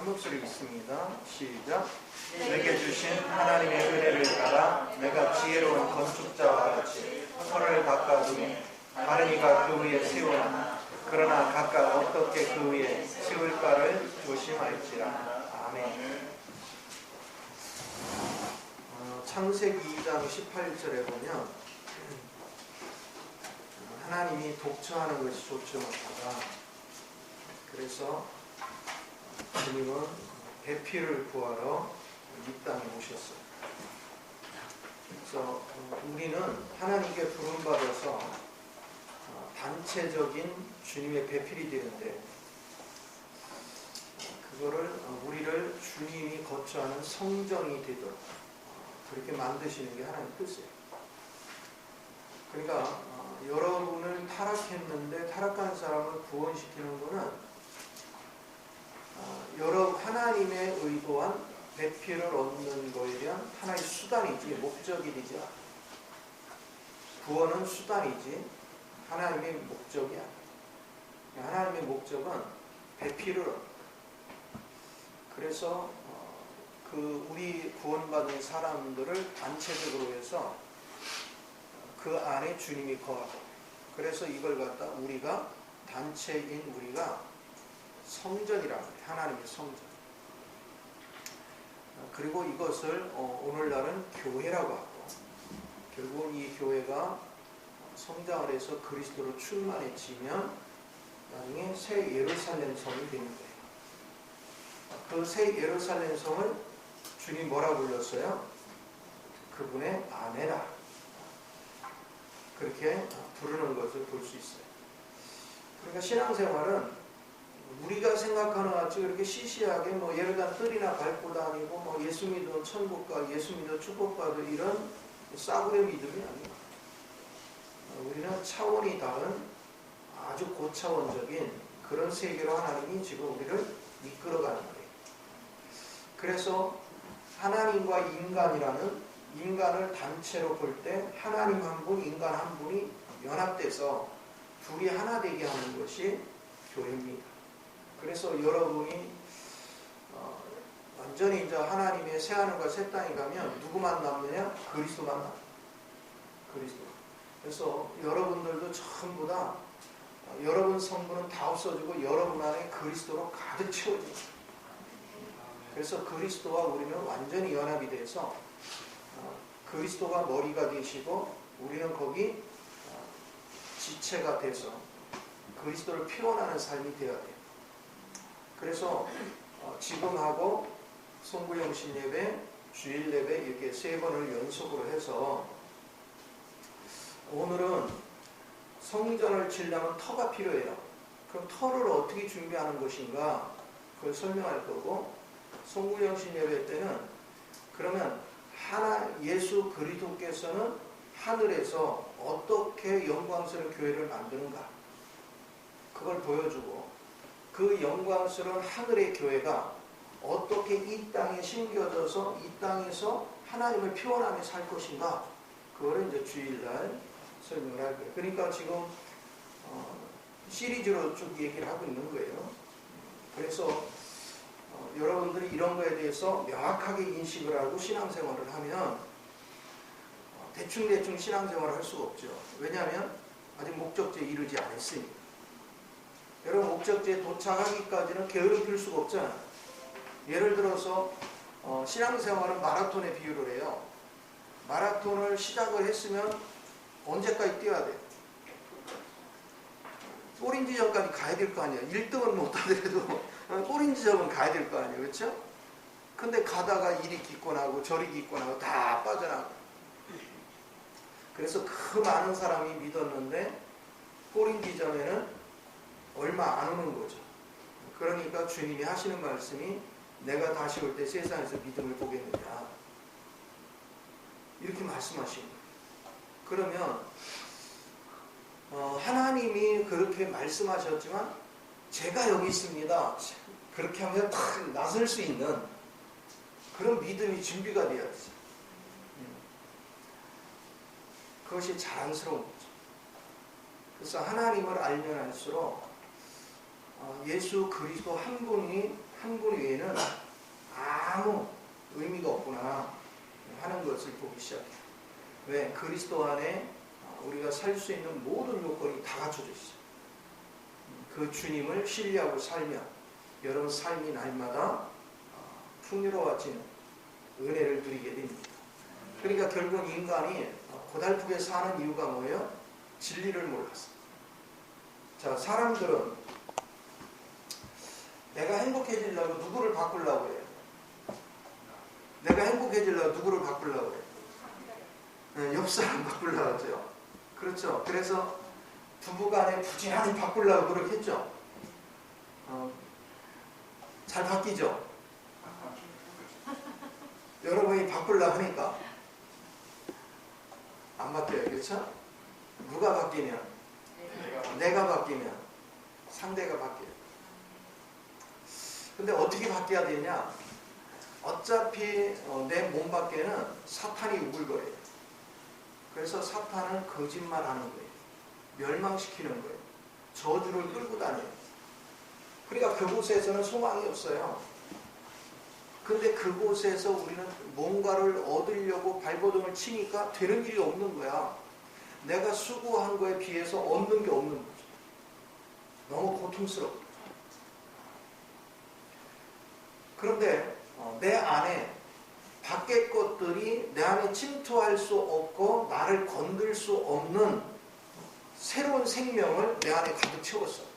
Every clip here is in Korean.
목소리 있습니다. 시작. 내게 주신 하나님의 은혜를 따라 내가 지혜로운 건축자와 같이 터를 닦아두니 다른 이가 그 위에 세우나 그러나 각각 어떻게 그 위에 세울까를 조심할지라. 아멘. 창세기 2장 18절에 보면 하나님이 독처하는 것이 좋지 못하다. 그래서 주님은 배필을 구하러 이 땅에 오셨어요. 그래서 우리는 하나님께 부름받아서 단체적인 주님의 배필이 되는데 그거를 우리를 주님이 거처하는 성전이 되도록 그렇게 만드시는 게 하나님 뜻이에요. 그러니까 여러분을 타락했는데 타락한 사람을 구원시키는 것은 여러분 하나님의 의도한 배필을 얻는 것에 대한 하나의 수단이지 목적이 되지 않아요. 구원은 수단이지 하나님의 목적이 아니에요. 하나님의 목적은 배필을 얻는 거예요. 그래서 우리 구원받은 사람들을 단체적으로 해서 그 안에 주님이 거하고, 그래서 이걸 갖다 우리가 단체인 우리가 성전이라고 해요. 하나님의 성전. 그리고 이것을 오늘날은 교회라고 하고, 결국은 이 교회가 성장을 해서 그리스도로 충만해지면 나중에 새 예루살렘 성이 되는 거예요. 그 새 예루살렘 성을 주님 뭐라 불렀어요? 그분의 아내라. 그렇게 부르는 것을 볼 수 있어요. 그러니까 신앙생활은 우리가 생각하는 것 같이 그렇게 시시하게 예를 들어 뜰이나 밟고 다니고 예수 믿어 천국과 예수 믿어 축복받을 이런 싸구려 믿음이 아니에요. 우리는 차원이 다른 아주 고차원적인 그런 세계로 하나님이 지금 우리를 이끌어가는 거예요. 그래서 하나님과 인간이라는 인간을 단체로 볼 때 하나님 한 분, 인간 한 분이 연합돼서 둘이 하나 되게 하는 것이 교회입니다. 그래서 여러분이 완전히 이제 하나님의 새 하늘과 새 땅에 가면 누구만 남느냐? 그리스도만 남아요. 그리스도. 그래서 여러분들도 전부 다 여러분 성분은 다 없어지고 여러분 안에 그리스도로 가득 채워집니다. 그래서 그리스도와 우리는 완전히 연합이 돼서 그리스도가 머리가 되시고 우리는 거기 지체가 돼서 그리스도를 표현하는 삶이 되어야 돼요. 그래서 지금하고 송구영신 예배, 주일 예배 이렇게 3번을 연속으로 해서 오늘은 성전을 지으려면 터가 필요해요. 그럼 터를 어떻게 준비하는 것인가 그걸 설명할 거고, 송구영신 예배 때는 그러면 예수 그리스도께서는 하늘에서 어떻게 영광스러운 교회를 만드는가 그걸 보여주고, 그 영광스러운 하늘의 교회가 어떻게 이 땅에 심겨져서 이 땅에서 하나님을 표현하며 살 것인가 그거를 이제 주일날 설명을 할 거예요. 그러니까 지금 시리즈로 쭉 얘기를 하고 있는 거예요. 그래서 여러분들이 이런 거에 대해서 명확하게 인식을 하고 신앙생활을 하면 대충 신앙생활을 할 수가 없죠. 왜냐하면 아직 목적지에 이르지 않았으니까. 여러분 목적지에 도착하기까지는 게으름 필 수가 없잖아요. 예를 들어서 신앙생활은 마라톤에 비유를 해요. 마라톤을 시작을 했으면 언제까지 뛰어야 돼요? 꼬린 지점까지 가야 될 거 아니에요. 1등은 못하더라도 꼬린 지점은 가야 될 거 아니에요. 그렇죠? 근데 가다가 이리 기권하고 저리 기권하고 다 빠져나가고, 그래서 그 많은 사람이 믿었는데 꼬린 지점에는 얼마 안 오는 거죠. 그러니까 주님이 하시는 말씀이 내가 다시 올 때 세상에서 믿음을 보겠느냐 이렇게 말씀하시는 거예요. 그러면 하나님이 그렇게 말씀하셨지만 제가 여기 있습니다 그렇게 하면 탁 나설 수 있는 그런 믿음이 준비가 되어야 되죠. 그것이 자랑스러운 거죠. 그래서 하나님을 알면 알수록 예수 그리스도 한 분 외에는 아무 의미가 없구나 하는 것을 보기 시작해요. 왜? 그리스도 안에 우리가 살 수 있는 모든 요건이 다 갖춰져 있어요. 그 주님을 신뢰하고 살면 여러분 삶이 날마다 풍요로워지는 은혜를 누리게 됩니다. 그러니까 결국 인간이 고달프게 사는 이유가 뭐예요? 진리를 몰랐어. 자, 사람들은 내가 행복해지려고 누구를 바꾸려고 해요? 내가 행복해지려고 누구를 바꾸려고 해요? 네, 옆 사람 바꾸려고 하죠. 그렇죠. 그래서 부부간에 부지런히 바꾸려고 노력했죠. 잘 바뀌죠. 여러분이 바꾸려고 하니까 안 바뀌어요. 그렇죠? 누가 바뀌면? 내가 바뀌면 상대가 바뀌어요. 근데 어떻게 바뀌어야 되냐? 어차피 내 몸 밖에는 사탄이 우글거려요. 그래서 사탄은 거짓말하는 거예요. 멸망시키는 거예요. 저주를 끌고 다녀요. 그러니까 그곳에서는 소망이 없어요. 근데 그곳에서 우리는 뭔가를 얻으려고 발버둥을 치니까 되는 일이 없는 거야. 내가 수고한 거에 비해서 얻는 게 없는 거죠. 너무 고통스럽고. 그런데 내 안에 밖의 것들이 내 안에 침투할 수 없고 나를 건들 수 없는 새로운 생명을 내 안에 가득 채웠어요.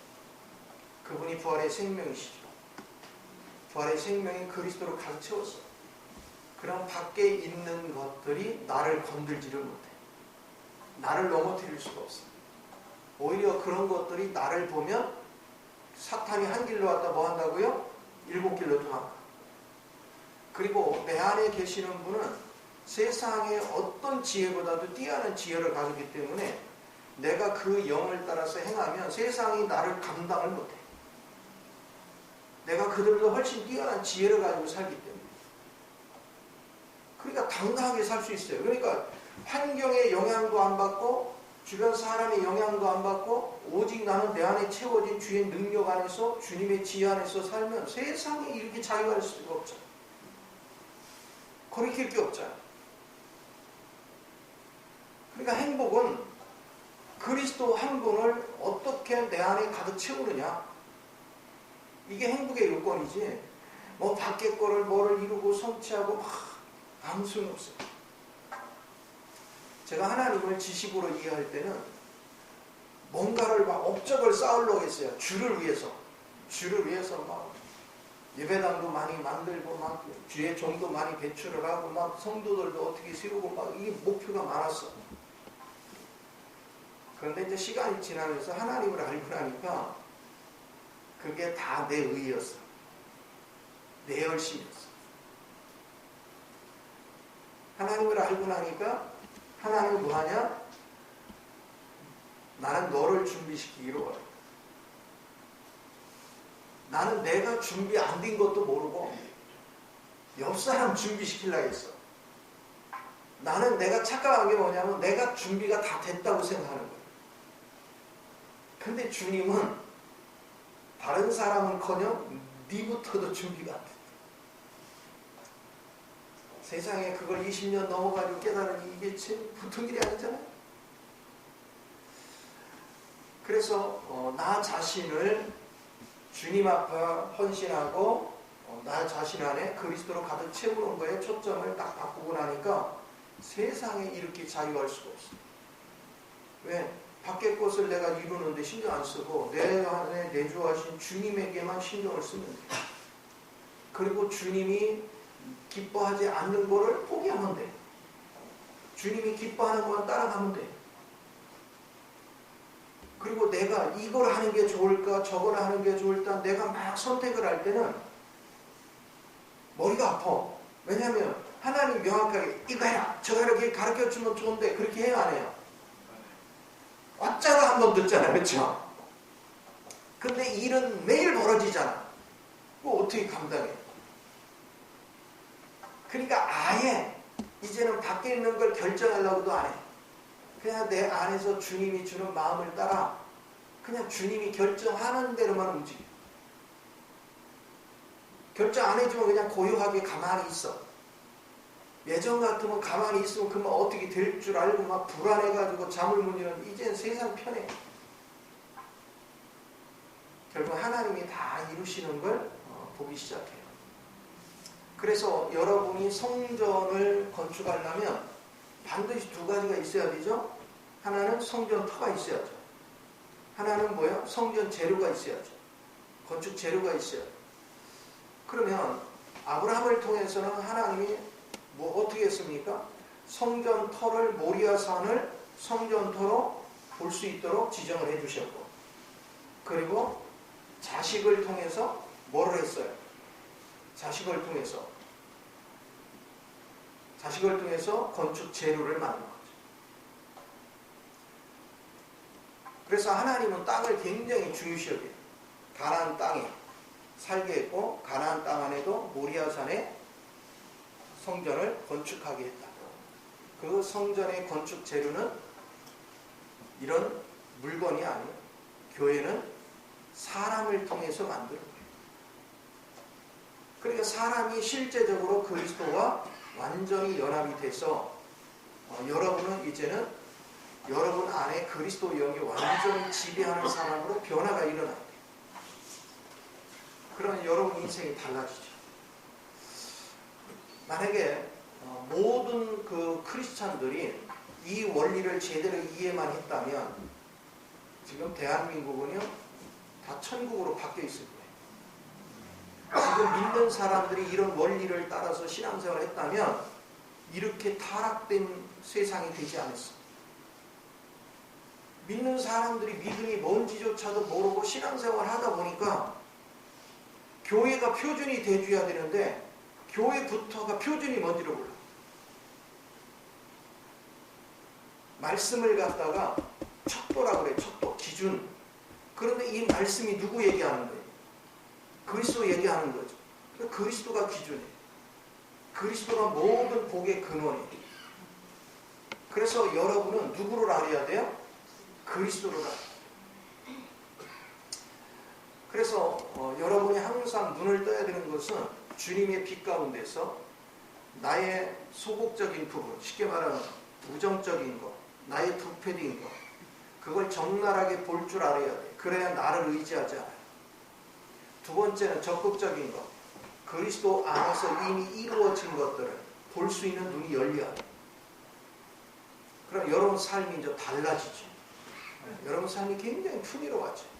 그분이 부활의 생명이시죠. 부활의 생명이 그리스도로 가득 채웠어요. 그럼 밖에 있는 것들이 나를 건들지를 못해. 나를 넘어뜨릴 수가 없어. 오히려 그런 것들이 나를 보면 사탄이 한 길로 왔다 뭐 한다고요? 7길로 도망가. 그리고 내 안에 계시는 분은 세상의 어떤 지혜보다도 뛰어난 지혜를 가졌기 때문에 내가 그 영을 따라서 행하면 세상이 나를 감당을 못해. 내가 그들보다 훨씬 뛰어난 지혜를 가지고 살기 때문에. 그러니까 당당하게 살 수 있어요. 그러니까 환경의 영향도 안 받고 주변 사람의 영향도 안 받고 오직 나는 내 안에 채워진 주의 능력 안에서 주님의 지혜 안에서 살면 세상에 이렇게 자유할 수가 없잖아요. 거리낄 게 없잖아요. 그러니까 행복은 그리스도 한 분을 어떻게 내 안에 가득 채우느냐. 이게 행복의 요건이지 뭐 밖에 거를 뭐를 이루고 성취하고 막 아무 소용 없어요. 제가 하나님을 지식으로 이해할 때는 뭔가를 막 업적을 쌓으려고 했어요. 주를 위해서 막 예배당도 많이 만들고 막 주의 종도 많이 배출을 하고 막 성도들도 어떻게 세우고 막 이게 목표가 많았어. 그런데 이제 시간이 지나면서 하나님을 알고 나니까 그게 다 내 의였어. 내 열심이었어. 하나님을 알고 나니까 하나님은 뭐하냐? 나는 너를 준비시키기로 원해. 나는 내가 준비 안 된 것도 모르고 옆 사람 준비시키려고 했어. 나는 내가 착각한 게 뭐냐면 내가 준비가 다 됐다고 생각하는 거예요. 근데 주님은 다른 사람은커녕 니부터도 준비가 안 됐다. 세상에 그걸 20년 넘어가지고 깨달으니 이게 참 보통 일이 아니잖아요. 그래서 나 자신을 주님 앞에 헌신하고 나 자신 안에 그리스도로 가득 채우는 거에 초점을 딱 바꾸고 나니까 세상에 이렇게 자유할 수가 없어요. 왜? 밖의 것을 내가 이루는데 신경 안 쓰고 내 안에 내주하신 주님에게만 신경을 쓰면 돼. 그리고 주님이 기뻐하지 않는 거를 포기하면 돼. 주님이 기뻐하는 것만 따라가면 돼. 그리고 내가 이걸 하는 게 좋을까 저걸 하는 게 좋을까 내가 막 선택을 할 때는 머리가 아파. 왜냐하면 하나님 명확하게 이거 해라 저거 이렇게 가르쳐주면 좋은데 그렇게 해요 안 해요? 왔자가 한 번 듣잖아요. 그렇죠? 근데 일은 매일 벌어지잖아. 그거 어떻게 감당해? 그러니까 아예 이제는 밖에 있는 걸 결정하려고도 안 해. 그냥 내 안에서 주님이 주는 마음을 따라 그냥 주님이 결정하는 대로만 움직여. 결정 안 해주면 그냥 고요하게 가만히 있어. 예전 같으면 가만히 있으면 그만 어떻게 될 줄 알고 막 불안해가지고 잠을 못 이루는데 이제는 세상 편해. 결국 하나님이 다 이루시는 걸 보기 시작해요. 그래서 여러분이 성전을 건축하려면 반드시 두 가지가 있어야 되죠. 하나는 성전 터가 있어야죠. 하나는 뭐예요? 성전 재료가 있어야죠. 건축 재료가 있어요. 그러면 아브라함을 통해서는 하나님이 뭐 어떻게 했습니까? 성전 터를 모리아산을 성전터로 볼 수 있도록 지정을 해주셨고, 그리고 자식을 통해서 뭐를 했어요? 자식을 통해서 건축 재료를 만든 거죠. 그래서 하나님은 땅을 굉장히 중요시 여겨요. 가나안 땅에 살게 했고, 가나안 땅 안에도 모리아산에 성전을 건축하게 했다. 그 성전의 건축 재료는 이런 물건이 아니에요. 교회는 사람을 통해서 만드는 거예요. 그러니까 사람이 실제적으로 그리스도와 완전히 연합이 돼서 여러분은 이제는 여러분 안에 그리스도 영이 완전히 지배하는 사람으로 변화가 일어나야 돼요. 그러면 여러분 인생이 달라지죠. 만약에 모든 그 크리스찬들이 이 원리를 제대로 이해만 했다면 지금 대한민국은요 다 천국으로 바뀌어 있을 거예요. 지금 믿는 사람들이 이런 원리를 따라서 신앙생활을 했다면 이렇게 타락된 세상이 되지 않았어. 믿는 사람들이 믿음이 뭔지조차도 모르고 신앙생활을 하다 보니까 교회가 표준이 돼줘야 되는데 교회부터가 표준이 뭔지를 몰라. 말씀을 갖다가 척도라고 그래. 척도, 기준. 그런데 이 말씀이 누구 얘기하는 거예요? 그리스도 얘기하는 거죠. 그리스도가 기준이에요. 그리스도가 모든 복의 근원이에요. 그래서 여러분은 누구를 알아야 돼요? 그리스도를 알아야 돼요. 그래서 여러분이 항상 눈을 떠야 되는 것은 주님의 빛 가운데서 나의 소극적인 부분, 쉽게 말하면 부정적인 것, 나의 부패된 것, 그걸 적나라하게 볼 줄 알아야 돼. 그래야 나를 의지하지 않아요. 두 번째는 적극적인 것, 그리스도 안에서 이미 이루어진 것들을 볼 수 있는 눈이 열려야 돼. 그럼 여러분 삶이 이제 달라지죠. 여러분 삶이 굉장히 풍요로워져.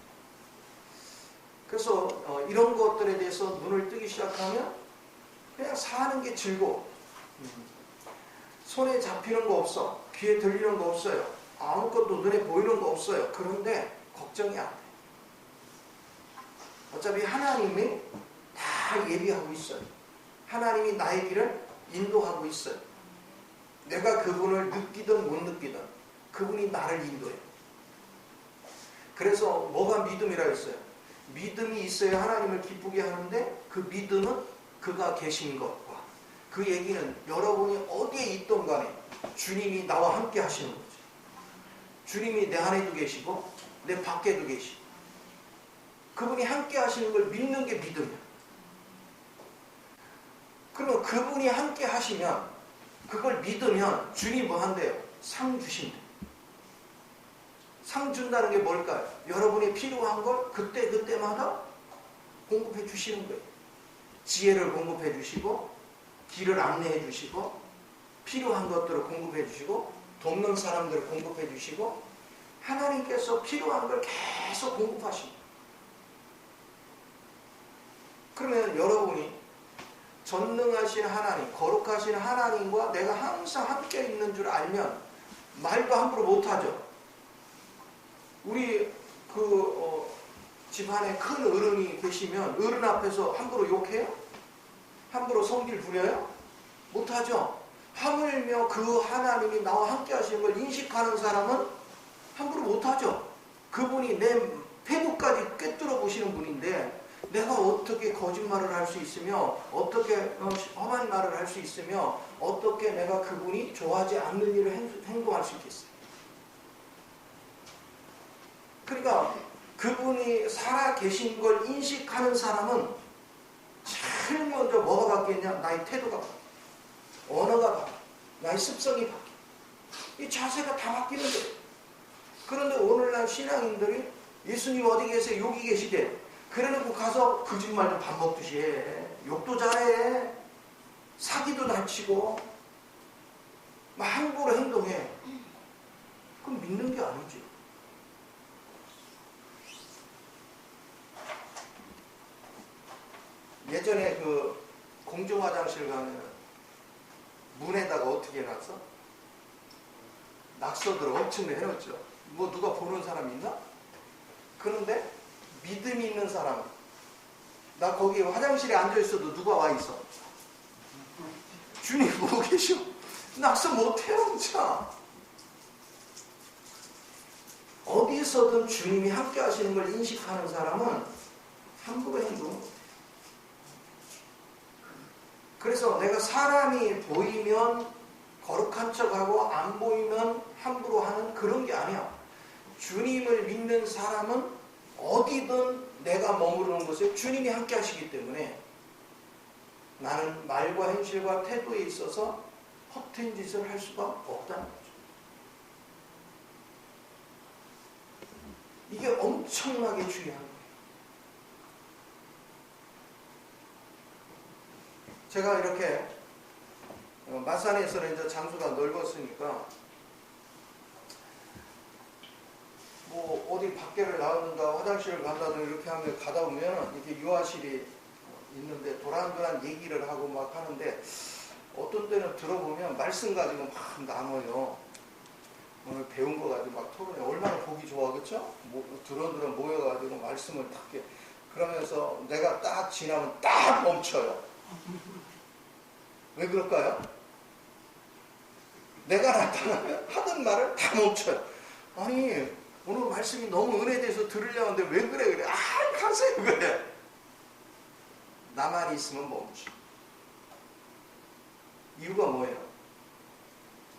그래서 이런 것들에 대해서 눈을 뜨기 시작하면 그냥 사는 게 즐거워. 손에 잡히는 거 없어. 귀에 들리는 거 없어요. 아무것도 눈에 보이는 거 없어요. 그런데 걱정이 안 돼. 어차피 하나님이 다 예비하고 있어요. 하나님이 나의 길을 인도하고 있어요. 내가 그분을 느끼든 못 느끼든 그분이 나를 인도해요. 그래서 뭐가 믿음이라 했어요? 믿음이 있어야 하나님을 기쁘게 하는데 그 믿음은 그가 계신 것과 그 얘기는 여러분이 어디에 있던 간에 주님이 나와 함께 하시는 거죠. 주님이 내 안에도 계시고 내 밖에도 계시고 그분이 함께 하시는 걸 믿는 게 믿음이야. 그러면 그분이 함께 하시면 그걸 믿으면 주님이 뭐 한대요? 상 주신대요. 상 준다는 게 뭘까요? 여러분이 필요한 걸 그때그때마다 공급해 주시는 거예요. 지혜를 공급해 주시고 길을 안내해 주시고 필요한 것들을 공급해 주시고 돕는 사람들을 공급해 주시고 하나님께서 필요한 걸 계속 공급하십니다. 그러면 여러분이 전능하신 하나님, 거룩하신 하나님과 내가 항상 함께 있는 줄 알면 말도 함부로 못하죠. 우리 집안에 큰 어른이 계시면 어른 앞에서 함부로 욕해요? 함부로 성질 부려요? 못하죠. 하물며 그 하나님이 나와 함께 하시는 걸 인식하는 사람은 함부로 못하죠. 그분이 내 폐부까지 꿰뚫어 보시는 분인데 내가 어떻게 거짓말을 할 수 있으며 어떻게 험한 말을 할 수 있으며 어떻게 내가 그분이 좋아하지 않는 일을 행동할 수 있겠어요. 그러니까 그분이 살아 계신 걸 인식하는 사람은 먼저 뭐가 바뀌었냐? 나의 태도가 바뀌어. 언어가 바뀌어. 나의 습성이 바뀌어. 이 자세가 다 바뀌는 거예요. 그런데 오늘날 신앙인들이 예수님 어디 계세요? 여기 계시대. 그래놓고 가서 거짓말도 밥 먹듯이 해. 욕도 잘해. 사기도 날치고 막 함부로 행동해. 그럼 믿는 게 아니지. 예전에 그 공중 화장실 가면 문에다가 어떻게 해놨어? 낙서들을 엄청 해놓죠. 뭐 누가 보는 사람 있나? 그런데 믿음이 있는 사람, 나 거기 화장실에 앉아있어도 누가 와 있어? 주님 보고 계셔. 낙서 못해요 진짜. 어디서든 주님이 함께 하시는 걸 인식하는 사람은 함부로 행동. 그래서 내가 사람이 보이면 거룩한 척하고 안 보이면 함부로 하는 그런 게 아니야. 주님을 믿는 사람은 어디든 내가 머무르는 곳에 주님이 함께 하시기 때문에 나는 말과 행실과 태도에 있어서 허튼 짓을 할 수가 없다는 거죠. 이게 엄청나게 중요한 거예요. 제가 이렇게 마산에서는 이제 장소가 넓었으니까 뭐 어디 밖에를 나오는가 화장실을 간다든가 이렇게 하면 가다 보면 이렇게 유아실이 있는데 도란도란 얘기를 하고 막 하는데 어떤 때는 들어보면 말씀 가지고 막 나눠요. 오늘 배운 거 가지고 막 토론해. 얼마나 보기 좋아, 그쵸? 드런드런 모여가지고 말씀을 딱 해. 그러면서 내가 딱 지나면 딱 멈춰요. 왜 그럴까요? 내가 나타나면 하던 말을 다 멈춰요. 아니 오늘 말씀이 너무 은혜돼서 들으려는데 왜 그래? 가세요 그래. 나만 있으면 멈춰. 이유가 뭐예요?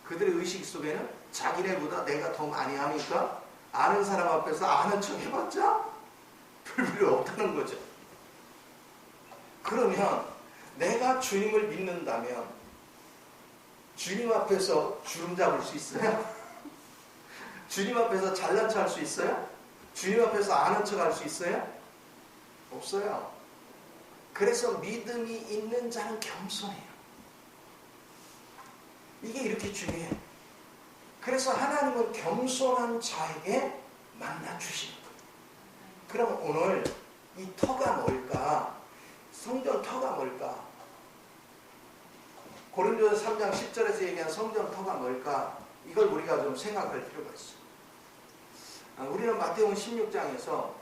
그들의 의식 속에는 자기네보다 내가 더 많이 하니까 아는 사람 앞에서 아는 척 해봤자 별 필요 없다는 거죠. 그러면 내가 주님을 믿는다면 주님 앞에서 주름 잡을 수 있어요? 주님 앞에서 잘난 척 할 수 있어요? 주님 앞에서 아는 척 할 수 있어요? 없어요. 그래서 믿음이 있는 자는 겸손해요. 이게 이렇게 중요해요. 그래서 하나님은 겸손한 자에게 만나 주시는 거예요. 그럼 오늘 이 터가 뭘까? 성전 터가 뭘까? 고린도서 3장 10절에서 얘기한 성전 터가 뭘까? 이걸 우리가 좀 생각할 필요가 있어요. 우리는 마태복음 16장에서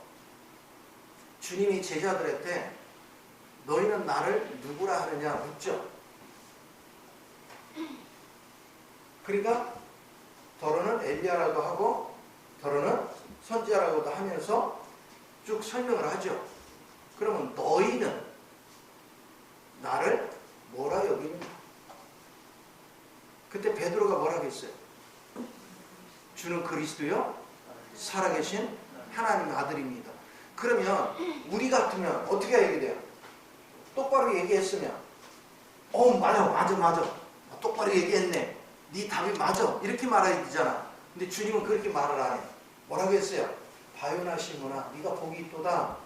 주님이 제자들한테 너희는 나를 누구라 하느냐 묻죠. 그러니까 더러는 엘리야라고 하고 더러는 선지자라고도 하면서 쭉 설명을 하죠. 그러면 너희는 나를 뭐라 여기느냐? 그때 베드로가 뭐라고 했어요? 주는 그리스도요 살아계신 하나님의 아들입니다. 그러면 우리 같으면 어떻게 얘기 돼요? 똑바로 얘기했으면 맞아 똑바로 얘기했네, 네 답이 맞아 이렇게 말해야 되잖아. 근데 주님은 그렇게 말을 안 해. 뭐라고 했어요? 바요나 시몬아 네가 복이 있도다.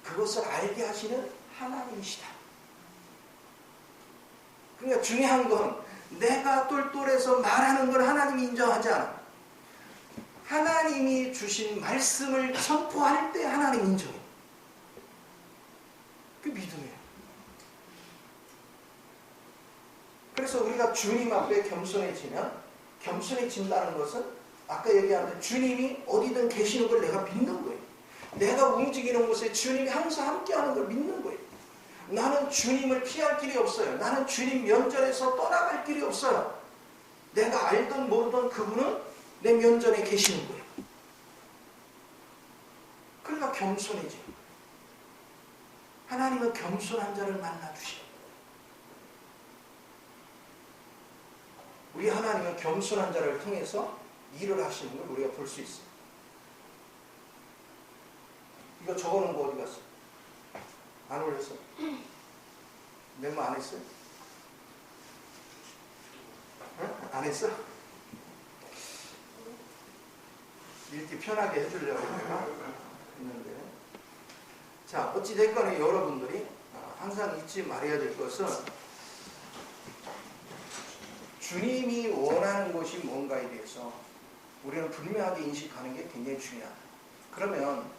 그것을 알게 하시는 하나님이시다. 그러니까 중요한 건 내가 똘똘해서 말하는 걸 하나님이 인정하지 않아. 하나님이 주신 말씀을 선포할 때 하나님 인정해. 그 믿음이에요. 그래서 우리가 주님 앞에 겸손해진다는 것은 아까 얘기한 대로 주님이 어디든 계시는 걸 내가 믿는 거예요. 내가 움직이는 곳에 주님이 항상 함께하는 걸 믿는 거예요. 나는 주님을 피할 길이 없어요. 나는 주님 면전에서 떠나갈 길이 없어요. 내가 알든 모르든 그분은 내 면전에 계시는 거예요. 그러니까 겸손해져. 하나님은 겸손한 자를 만나주시고 우리 하나님은 겸손한 자를 통해서 일을 하시는 걸 우리가 볼 수 있어요. 이거 적어놓은 거 어디 갔어? 안 올렸어? 메모 안 했어요? 응? 안 했어? 읽기 편하게 해주려고 내가 했는데. 자, 어찌됐건 여러분들이 항상 잊지 말아야 될 것은 주님이 원하는 것이 뭔가에 대해서 우리는 분명하게 인식하는 게 굉장히 중요하다. 그러면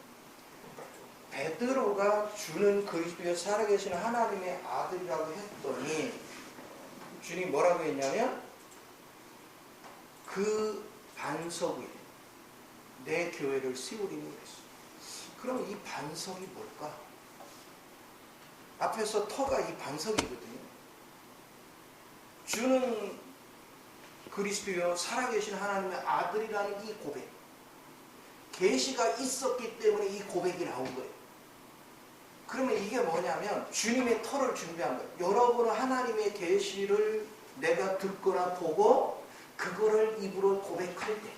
베드로가 주는 그리스도의 살아계신 하나님의 아들이라고 했더니 주님이 뭐라고 했냐면 그 반석 위에 내 교회를 세우리니 그랬어. 그럼 이 반석이 뭘까? 앞에서 터가 이 반석이거든요. 주는 그리스도여 살아계신 하나님의 아들이라는 이 고백, 계시가 있었기 때문에 이 고백이 나온 거예요. 그러면 이게 뭐냐면 주님의 터를 준비한 거예요. 여러분은 하나님의 계시를 내가 듣거나 보고 그거를 입으로 고백할 때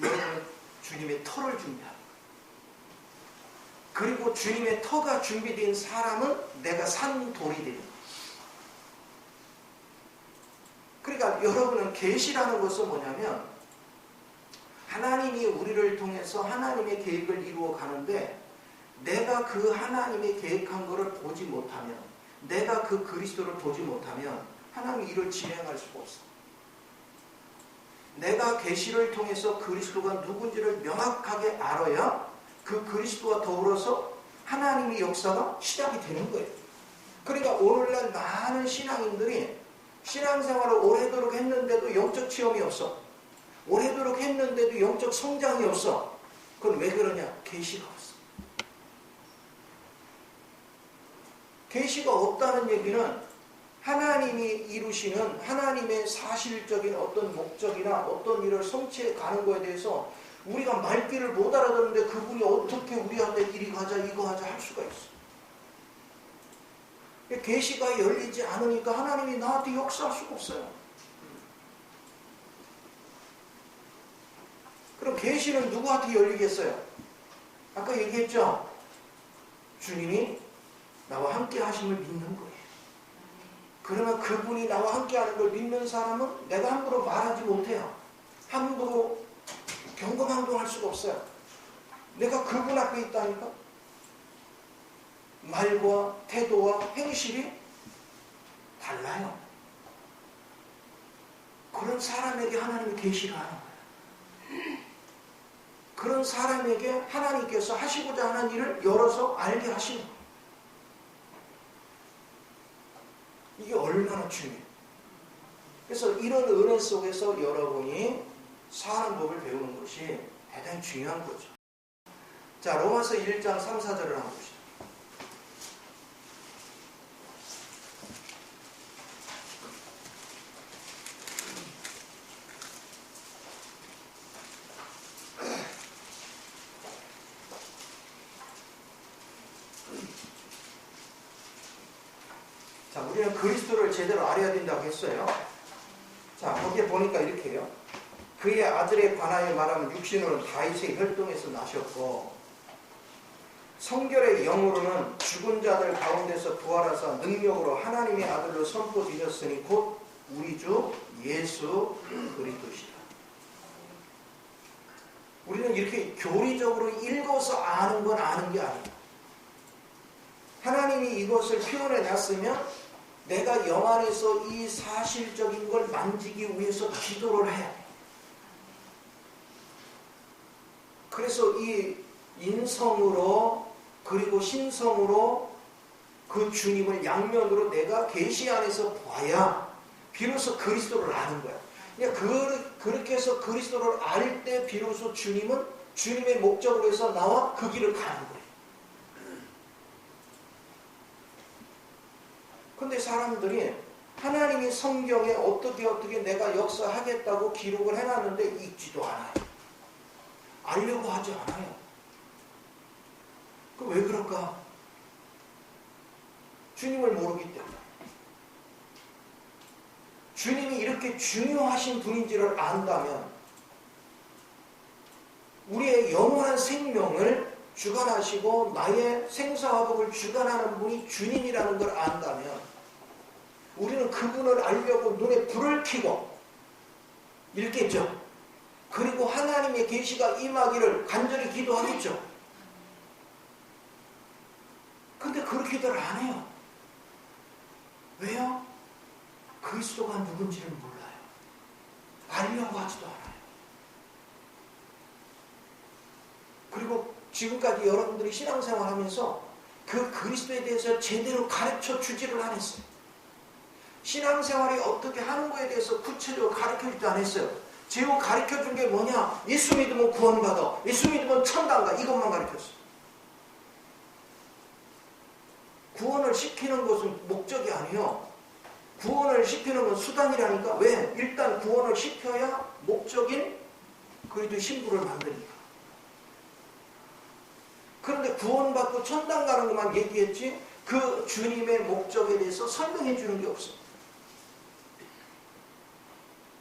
여러분은 주님의 터를 준비합니다. 그리고 주님의 터가 준비된 사람은 내가 산 돌이 됩니다. 그러니까 여러분은 계시라는 것은 뭐냐면 하나님이 우리를 통해서 하나님의 계획을 이루어 가는데 내가 그 하나님의 계획한 것을 보지 못하면, 내가 그 그리스도를 보지 못하면 하나님이 이를 진행할 수가 없어. 내가 계시를 통해서 그리스도가 누군지를 명확하게 알아야 그 그리스도와 더불어서 하나님의 역사가 시작이 되는 거예요. 그러니까 오늘날 많은 신앙인들이 신앙생활을 오래도록 했는데도 영적 체험이 없어. 오래도록 했는데도 영적 성장이 없어. 그건 왜 그러냐? 계시가 없어. 계시가 없다는 얘기는 하나님이 이루시는 하나님의 사실적인 어떤 목적이나 어떤 일을 성취해 가는 거에 대해서 우리가 말귀를 못 알아듣는데 그분이 어떻게 우리한테 이리 가자 이거 하자 할 수가 있어. 계시가 열리지 않으니까 하나님이 나한테 역사할 수가 없어요. 그럼 계시는 누구한테 열리겠어요? 아까 얘기했죠? 주님이 나와 함께 하심을 믿는 거예요. 그러면 그분이 나와 함께 하는 걸 믿는 사람은 내가 함부로 말하지 못해요. 함부로 경거망동할 수가 없어요. 내가 그분 앞에 있다니까? 말과 태도와 행실이 달라요. 그런 사람에게 하나님이 계시를 하는 거예요. 그런 사람에게 하나님께서 하시고자 하는 일을 열어서 알게 하시는 거예요. 이게 얼마나 중요해요. 그래서 이런 은혜 속에서 여러분이 사는 법을 배우는 것이 대단히 중요한 거죠. 자, 로마서 1장 3, 4절을 한번 보시죠. 자, 우리는 그리스도를 제대로 알아야 된다고 했어요. 자, 거기에 보니까 이렇게 해요. 그의 아들에 관하여 말하면 육신으로는 다윗의 혈통에서 나셨고 성결의 영으로는 죽은 자들 가운데서 부활하사 능력으로 하나님의 아들로 선포되셨으니 곧 우리 주 예수 그리스도시다. 우리는 이렇게 교리적으로 읽어서 아는 건 아는 게 아니에요. 하나님이 이것을 표현해 놨으면 내가 영 안에서 이 사실적인 걸 만지기 위해서 기도를 해야 돼. 그래서 이 인성으로 그리고 신성으로 그 주님을 양면으로 내가 계시 안에서 봐야 비로소 그리스도를 아는 거야. 그렇게 해서 그리스도를 알 때 비로소 주님은 주님의 목적으로 해서 나와 그 길을 가는 거예요. 근데 사람들이 하나님이 성경에 어떻게 내가 역사하겠다고 기록을 해놨는데 읽지도 않아요. 알려고 하지 않아요. 그 왜 그럴까? 주님을 모르기 때문에. 주님이 이렇게 중요하신 분인지를 안다면 우리의 영원한 생명을 주관하시고 나의 생사화복을 주관하는 분이 주님이라는 걸 안다면 우리는 그분을 알려고 눈에 불을 켜고 읽겠죠. 그리고 하나님의 계시가 임하기를 간절히 기도하겠죠. 근데 그렇게 기도를 안 해요. 왜요? 그리스도가 누군지를 몰라요. 알려고 하지도 않아요. 그리고 지금까지 여러분들이 신앙생활하면서 그 그리스도에 대해서 제대로 가르쳐 주지를 않았어요. 신앙생활이 어떻게 하는 거에 대해서 구체적으로 가르쳐주지도 않았어요. 제가 가르쳐준 게 뭐냐? 예수 믿으면 구원받아, 예수 믿으면 천당가, 이것만 가르쳤어요. 구원을 시키는 것은 목적이 아니에요. 구원을 시키는 건 수단이라니까. 왜? 일단 구원을 시켜야 목적인 그리스도의 신부를 만드니까. 그런데 구원받고 천당 가는 것만 얘기했지 그 주님의 목적에 대해서 설명해 주는 게 없어.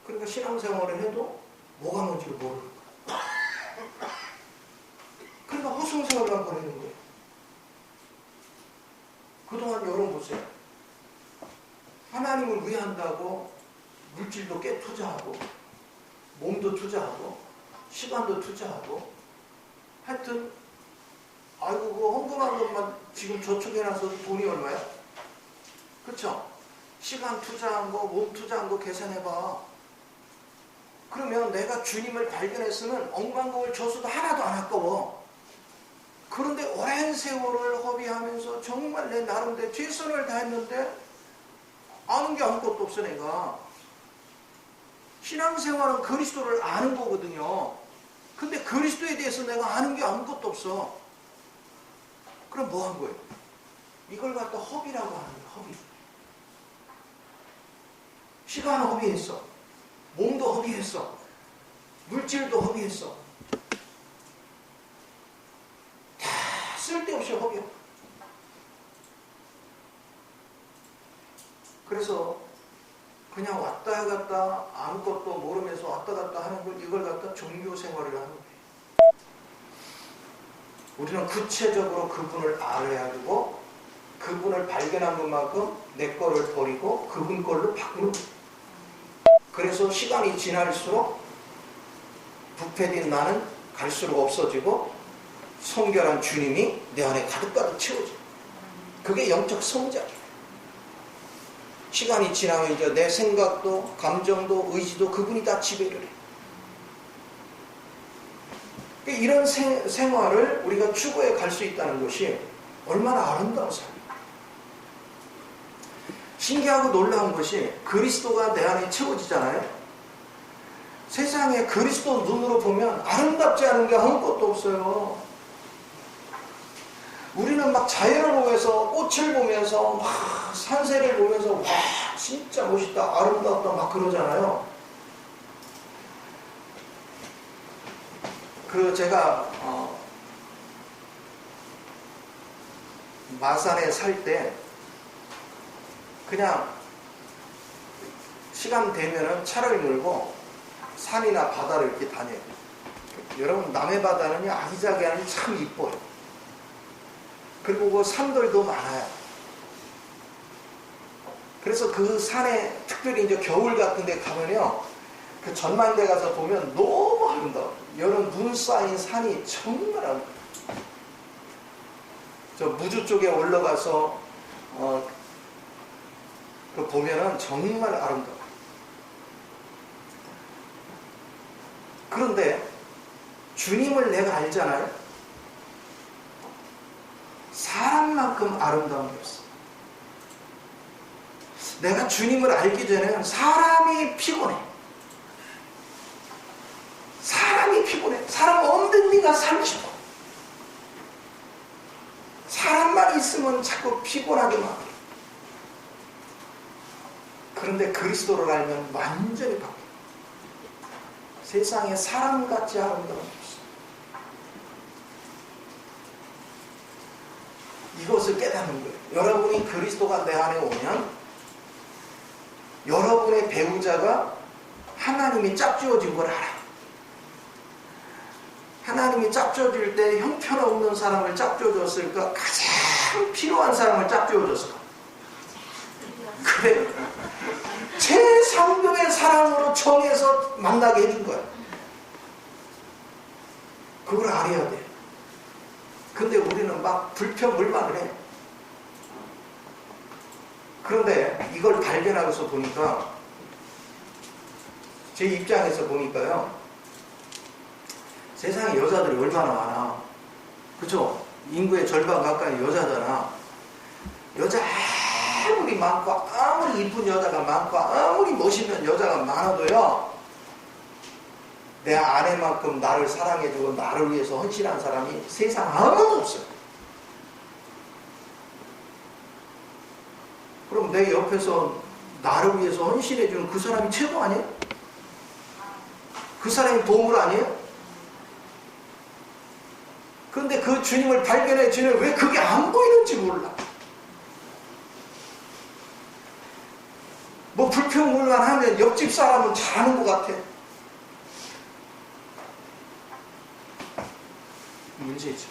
그러니까 신앙생활을 해도 뭐가 뭔지를 모르는 거야. 그러니까 허송세월만 보내는 거예요. 그동안 여러분 보세요. 하나님을 위한다고 물질도 꽤 투자하고 몸도 투자하고 시간도 투자하고 하여튼 아이고 그 헌금한 것만 지금 저축해놔서 돈이 얼마야? 그쵸? 시간 투자한 거, 몸 투자한 거 계산해봐. 그러면 내가 주님을 발견했으면 억만금을 줬어도 하나도 안 아까워. 그런데 오랜 세월을 허비하면서 정말 내 나름대로 최선을 다했는데 아는 게 아무것도 없어. 내가 신앙생활은 그리스도를 아는 거거든요. 근데 그리스도에 대해서 내가 아는 게 아무것도 없어. 그럼 뭐 한 거예요? 이걸 갖다 허비라고 하는 거예요. 허비. 시간 허비했어. 몸도 허비했어. 물질도 허비했어. 다 쓸데없이 허비야. 그래서 그냥 왔다 갔다 아무것도 모르면서 왔다 갔다 하는 걸 이걸 갖다 종교 생활을 하는 거예요. 우리는 구체적으로 그분을 알아야 되고 그분을 발견한 것만큼 내 거를 버리고 그분 걸로 바꾸는 거예요. 그래서 시간이 지날수록 부패된 나는 갈수록 없어지고 성결한 주님이 내 안에 가득가득 채워져. 그게 영적 성장이에요. 시간이 지나면 이제 내 생각도 감정도 의지도 그분이 다 지배를 해요. 이런 생활을 우리가 추구해 갈 수 있다는 것이 얼마나 아름다운 삶이에요. 신기하고 놀라운 것이 그리스도가 내 안에 채워지잖아요. 세상에 그리스도 눈으로 보면 아름답지 않은 게 아무것도 없어요. 우리는 막 자연을 보면서 꽃을 보면서 막 산세를 보면서 와 진짜 멋있다 아름답다 막 그러잖아요. 제가 마산에 살 때 그냥 시간 되면은 차를 몰고 산이나 바다를 이렇게 다녀요. 여러분 남해 바다는요 아기자기하니 참 이뻐요. 그리고 그 산들도 많아요. 그래서 그 산에 특별히 이제 겨울 같은 데 가면요 그 전망대 가서 보면 너무 아름다워요. 여름 눈 쌓인 산이 정말 아름다워요. 저 무주 쪽에 올라가서 그 보면은 정말 아름다워요. 그런데 주님을 내가 알잖아요. 사람만큼 아름다운 게 없어. 내가 주님을 알기 전에는 사람이 피곤해. 사람이 피곤해. 사람 없는 데가 살고 싶어. 사람만 있으면 자꾸 피곤하게 막. 그런데 그리스도를 알면 완전히 바뀌어. 세상에 사람같이 아름다운 게 없어. 이것을 깨닫는 거예요. 여러분이 그리스도가 내 안에 오면 여러분의 배우자가 하나님이 짝지어진 걸 알아. 하나님이 짝줘줄 때 형편없는 사람을 짝줘줬을까? 가장 필요한 사람을 짝줘줬을까? 그래. 최상급의 사랑으로 정해서 만나게 해준 거야. 그걸 알아야 돼. 근데 우리는 막 불평불만을 해. 그런데 이걸 발견하고서 보니까, 제 입장에서 보니까요, 세상에 여자들이 얼마나 많아. 그쵸? 인구의 절반 가까이 여자잖아. 여자 아무리 많고, 아무리 이쁜 여자가 많고, 아무리 멋있는 여자가 많아도요, 내 아내만큼 나를 사랑해주고 나를 위해서 헌신한 사람이 세상 아무도 없어요. 그럼 내 옆에서 나를 위해서 헌신해주는 그 사람이 최고 아니에요? 그 사람이 보물 아니에요? 그런데 그 주님을 발견해 주는 왜 그게 안 보이는지 몰라. 뭐 불평불만 하면 옆집 사람은 잘하는 것 같아. 문제죠.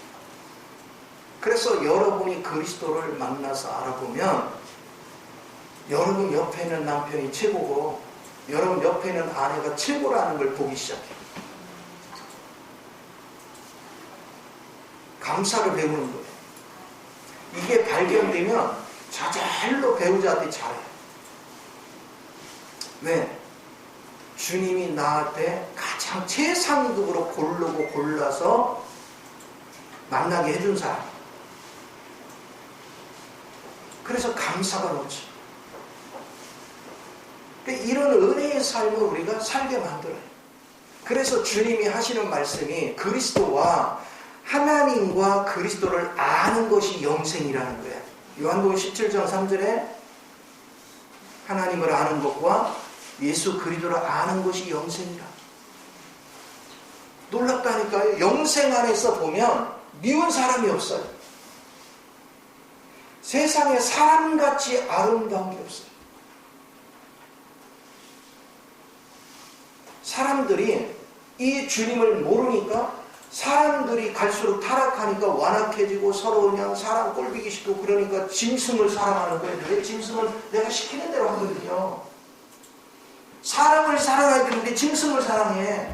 그래서 여러분이 그리스도를 만나서 알아보면 여러분 옆에 있는 남편이 최고고 여러분 옆에 있는 아내가 최고라는 걸 보기 시작해요. 감사를 배우는 거예요. 이게 발견되면 저절로 배우자한테 잘해요. 왜? 주님이 나한테 가장 최상급으로 고르고 골라서 만나게 해준 사람. 그래서 감사가 넘쳐. 이런 은혜의 삶을 우리가 살게 만들어요. 그래서 주님이 하시는 말씀이 그리스도와 하나님과 그리스도를 아는 것이 영생이라는 거예요. 요한복음 17장 3절에 하나님을 아는 것과 예수 그리스도를 아는 것이 영생이라. 놀랍다니까요. 영생 안에서 보면 미운 사람이 없어요. 세상에 사람같이 아름다운 게 없어요. 사람들이 이 주님을 모르니까 사람들이 갈수록 타락하니까 완악해지고 서로 그냥 사람 꼴보기 싫고 그러니까 짐승을 사랑하는 거예요. 왜 짐승은 내가 시키는 대로 하거든요. 사람을 사랑해야 되는데 짐승을 사랑해.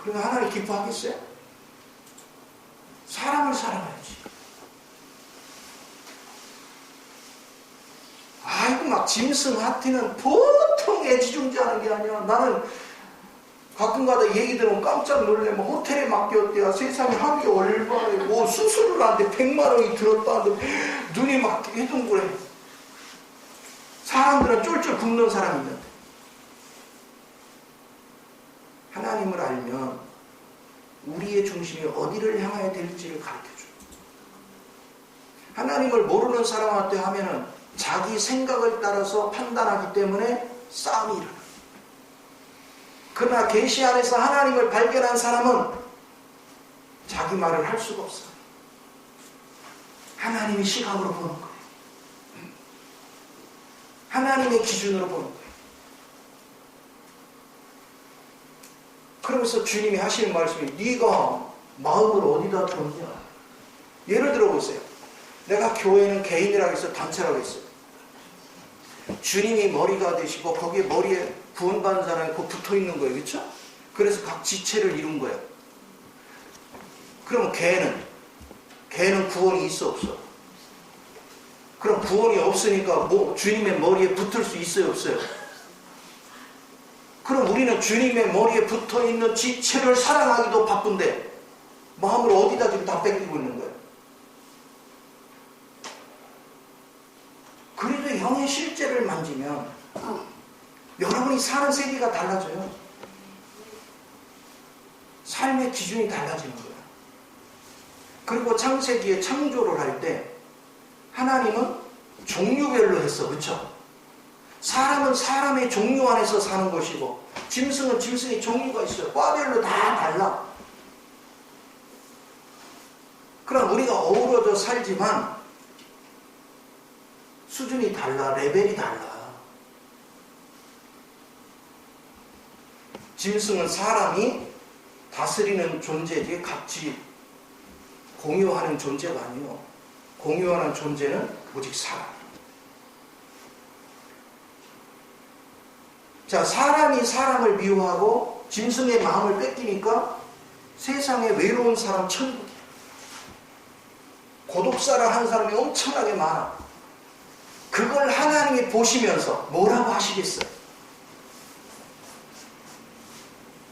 그러면 하나님 기뻐하겠어요? 사람을 사랑해야지. 아이고 막 짐승한테는 보통 애지중지하는 게 아니야. 나는 가끔가다 얘기 들으면 깜짝 놀래. 뭐 호텔에 맡겼대야. 세상에 하루에 얼마나 뭐 수술을 하는데 100만 원이 들었다는데 눈이 막 해동그래. 사람들은 쫄쫄 굶는 사람이 있는데 하나님을 알면 우리의 중심이 어디를 향해야 될지를 가르쳐줘요. 하나님을 모르는 사람한테 하면은 자기 생각을 따라서 판단하기 때문에 싸움이 일어나요. 그러나 계시 안에서 하나님을 발견한 사람은 자기 말을 할 수가 없어요. 하나님의 시각으로 보는 거예요. 하나님의 기준으로 보는 거예요. 그러면서 주님이 하시는 말씀이 네가 마음을 어디다 뒀냐. 예를 들어보세요. 내가 교회는 개인이라고 해서 단체라고 했어요. 주님이 머리가 되시고 거기에 머리에 구원받은 사람이 그 붙어있는 거예요. 그렇죠? 그래서 각 지체를 이룬 거예요. 그럼 개는 구원이 있어 없어? 그럼 구원이 없으니까 뭐 주님의 머리에 붙을 수 있어요 없어요? 그럼 우리는 주님의 머리에 붙어있는 지체를 사랑하기도 바쁜데 마음을 어디다 지금 다 뺏기고 있는 거예요? 그래도 영의 실제를 만지면 여러분이 사는 세계가 달라져요. 삶의 기준이 달라지는 거예요. 그리고 창세기에 창조를 할 때 하나님은 종류별로 했어. 그렇죠? 사람은 사람의 종류 안에서 사는 것이고 짐승은 짐승의 종류가 있어요. 과별로 다 달라. 그럼 우리가 어우러져 살지만 수준이 달라. 레벨이 달라. 짐승은 사람이 다스리는 존재지 같이 공유하는 존재가 아니요. 공유하는 존재는 오직 사람. 자, 사람이 사람을 미워하고 짐승의 마음을 뺏기니까 세상에 외로운 사람 천국이야. 고독사를 한 사람이 엄청나게 많아. 그걸 하나님이 보시면서 뭐라고 하시겠어요?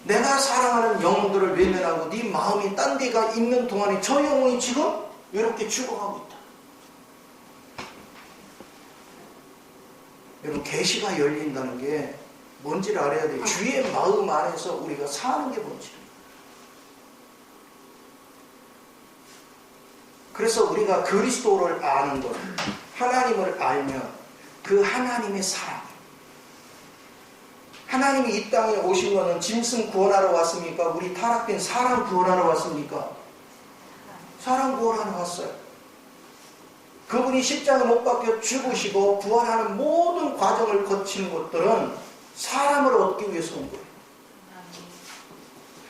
내가 사랑하는 영혼들을 외면하고 네 마음이 딴 데가 있는 동안에 저 영혼이 지금 이렇게 죽어가고 있다. 여러분, 계시가 열린다는 게 뭔지를 알아야 돼요. 주의 마음 안에서 우리가 사는 게 뭔지를. 그래서 우리가 그리스도를 아는 것, 하나님을 알면 그 하나님의 사랑. 하나님이 이 땅에 오신 것은 짐승 구원하러 왔습니까? 우리 타락된 사람 구원하러 왔습니까? 사람 구원하러 왔어요. 그분이 십자가 못 박혀 죽으시고 부활하는 모든 과정을 거치는 것들은 사람을 얻기 위해서 온 거예요.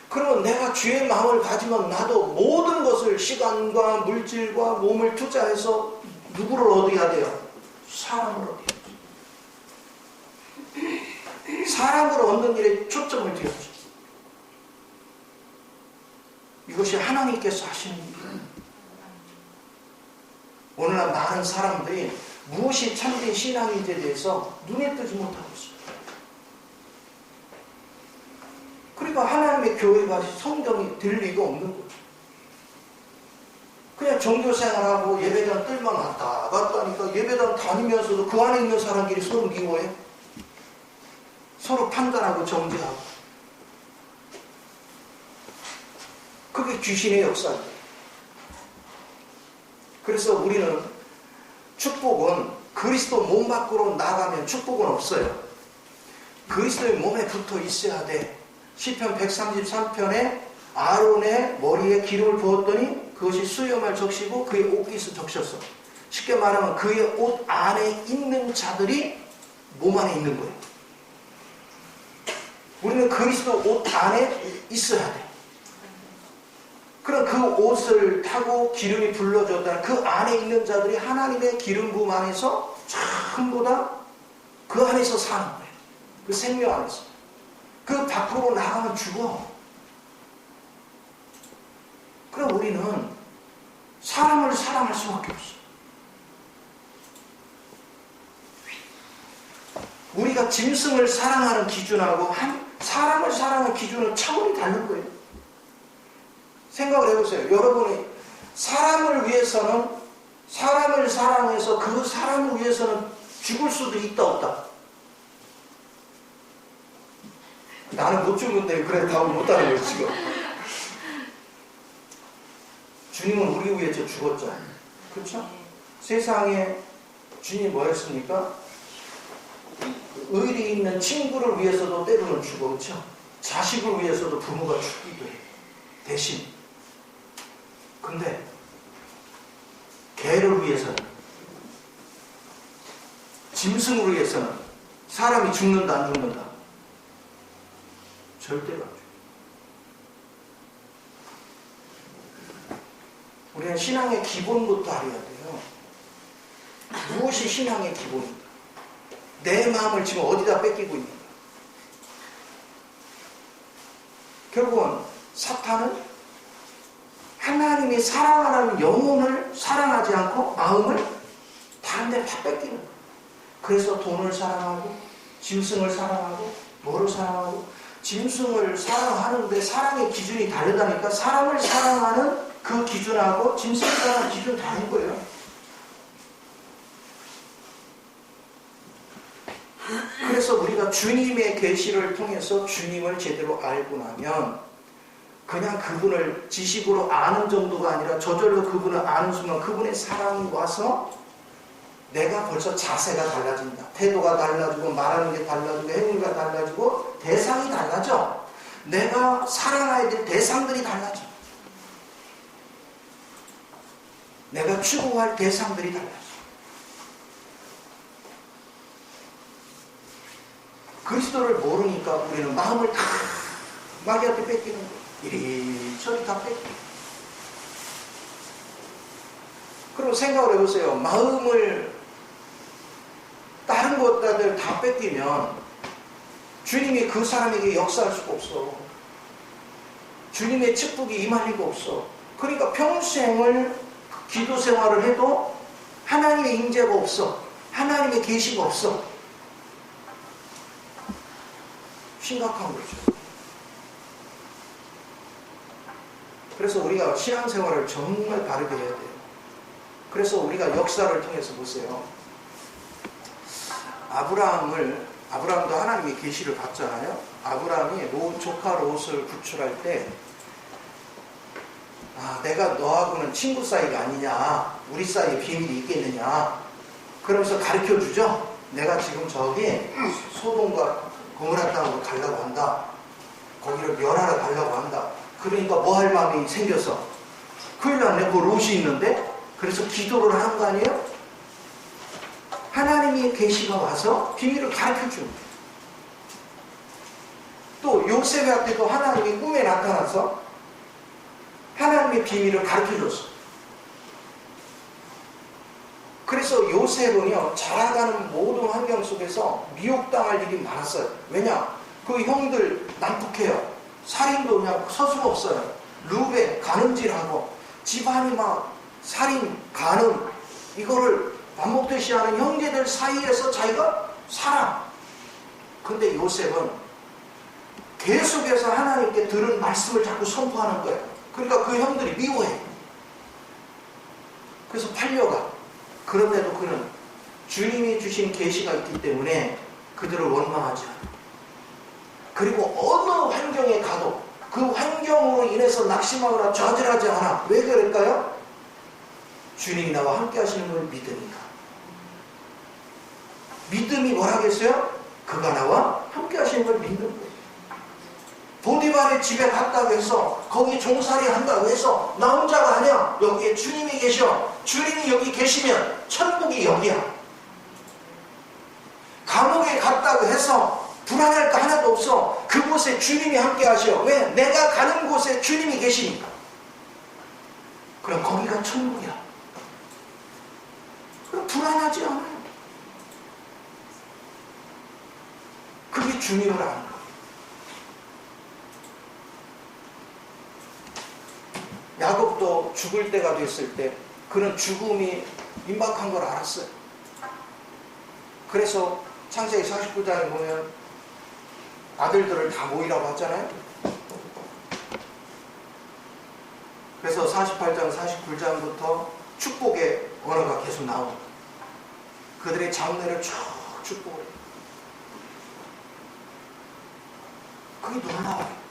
그러면 내가 주의 마음을 가지면 나도 모든 것을 시간과 물질과 몸을 투자해서 누구를 얻어야 돼요? 사람을 얻어야 돼요. 사람을 얻는 일에 초점을 두었죠. 이것이 하나님께서 하시는 일이에요. 오늘날 많은 사람들이 무엇이 참된 신앙인지에 대해서 눈에 뜨지 못하고 있어요. 그러니까 하나님의 교회가 성경이 될 리가 없는 거죠. 그냥 종교생활하고 예배당 뜰만 왔다 갔다 하니까 예배당 다니면서도 그 안에 있는 사람끼리 서로 미워해. 서로 판단하고 정죄하고. 그게 귀신의 역사예요. 그래서 우리는 축복은 그리스도 몸 밖으로 나가면 축복은 없어요. 그리스도의 몸에 붙어 있어야 돼. 시편 133편에 아론의 머리에 기름을 부었더니 그것이 수염을 적시고 그의 옷깃을 적셨어. 쉽게 말하면 그의 옷 안에 있는 자들이 몸 안에 있는 거예요. 우리는 그리스도 옷 안에 있어야 돼. 그럼 그 옷을 타고 기름이 불러줬다는 그 안에 있는 자들이 하나님의 기름 부음 안에서 전부 다 그 안에서 사는 거예요. 그 생명 안에서. 그 밖으로 나가면 죽어. 그럼 우리는 사람을 사랑할 수밖에 없어. 우리가 짐승을 사랑하는 기준하고 사람을 사랑하는 기준은 차원이 다른 거예요. 생각을 해보세요. 여러분이 사람을 위해서는 사람을 사랑해서 그 사람을 위해서는 죽을 수도 있다 없다. 나는 못 죽는데 그래 답을 못하는 거예요 지금. 주님은 우리 위해서 죽었죠. 그렇죠? 세상에 주님이 뭐였습니까? 의리 있는 친구를 위해서도 때로는 죽어. 그렇죠? 자식을 위해서도 부모가 죽기도 해. 대신. 근데 개를 위해서는, 짐승을 위해서는 사람이 죽는다 안 죽는다? 절대로 안 죽어. 우리는 신앙의 기본부터 알아야 돼요. 무엇이 신앙의 기본인가? 내 마음을 지금 어디다 뺏기고 있는가? 결국은 사탄은 하나님이 사랑하는 영혼을 사랑하지 않고 마음을 다른 데 다 뺏기는 거예요. 그래서 돈을 사랑하고 짐승을 사랑하고 뭐를 사랑하고 짐승을 사랑하는데 사랑의 기준이 다르다니까 사람을 사랑하는 그 기준하고 짐승을 사랑하는 기준이 다른 거예요. 그래서 우리가 주님의 계시를 통해서 주님을 제대로 알고 나면 그냥 그분을 지식으로 아는 정도가 아니라 저절로 그분을 아는 순간 그분의 사랑이 와서 내가 벌써 자세가 달라진다. 태도가 달라지고 말하는 게 달라지고 행위가 달라지고 대상이 달라져. 내가 사랑해야 될 대상들이 달라져. 내가 추구할 대상들이 달라져. 그리스도를 모르니까 우리는 마음을 다 마귀한테 뺏기는 거예요. 이리저리 다 뺏기고. 그럼 생각을 해보세요. 마음을 다른 것들 다 뺏기면 주님이 그 사람에게 역사할 수가 없어. 주님의 축복이 임할 리가 없어. 그러니까 평생을 기도 생활을 해도 하나님의 임재가 없어. 하나님의 계시가 없어. 심각한 거죠. 그래서 우리가 신앙생활을 정말 바르게 해야 돼요. 그래서 우리가 역사를 통해서 보세요. 아브라함도 하나님의 계시를 받잖아요. 아브라함이 조카 롯을 구출할 때 내가 너하고는 친구 사이가 아니냐, 우리 사이에 비밀이 있겠느냐, 그러면서 가르쳐주죠. 내가 지금 저기 소돔과 고모라 땅으로 가려고 한다. 거기를 멸하러 가려고 한다. 그러니까 뭐 할 마음이 생겨서 큰일 났네. 그 롯이 있는데. 그래서 기도를 하는 거 아니에요? 하나님의 계시가 와서 비밀을 가르쳐줍니다. 또 요셉한테도 하나님이 꿈에 나타나서 하나님의 비밀을 가르쳐줬어. 그래서 요셉은요, 자라가는 모든 환경 속에서 미혹당할 일이 많았어요. 왜냐? 그 형들 난폭해요. 살인도 그냥 서슴없어요. 루벤 가늠질하고 집안이 막 살인, 간음 이거를 반복되시 하는 형제들 사이에서 자기가 살아. 근데 요셉은 계속해서 하나님께 들은 말씀을 자꾸 선포하는 거예요. 그러니까 그 형들이 미워해. 그래서 팔려가. 그런데도 그는 주님이 주신 계시가 있기 때문에 그들을 원망하지 않아. 그리고 어느 환경에 가도 그 환경으로 인해서 낙심하거나 좌절하지 않아. 왜 그럴까요? 주님이 나와 함께 하시는 걸 믿으니까. 믿음이 뭐라겠어요? 그가 나와 함께 하시는 걸 믿는 거예요. 보디발의 집에 갔다고 해서 거기 종살이 한다고 해서 나 혼자가 아니야. 여기에 주님이 계셔. 주님이 여기 계시면 천국이 여기야. 감옥에 갔다고 해서 불안할 거 하나도 없어. 그곳에 주님이 함께 하셔. 왜? 내가 가는 곳에 주님이 계시니까. 그럼 거기가 천국이야. 그럼 불안하지 않아요. 그게 주님을 아는 거예요. 야곱도 죽을 때가 됐을 때 그는 죽음이 임박한 걸 알았어요. 그래서 창세기 49장에 보면 아들들을 다 모이라고 하잖아요. 그래서 48장, 49장부터 축복의 언어가 계속 나옵니다. 그들의 장래를 쭉 축복을 해요. 그게 놀라워요.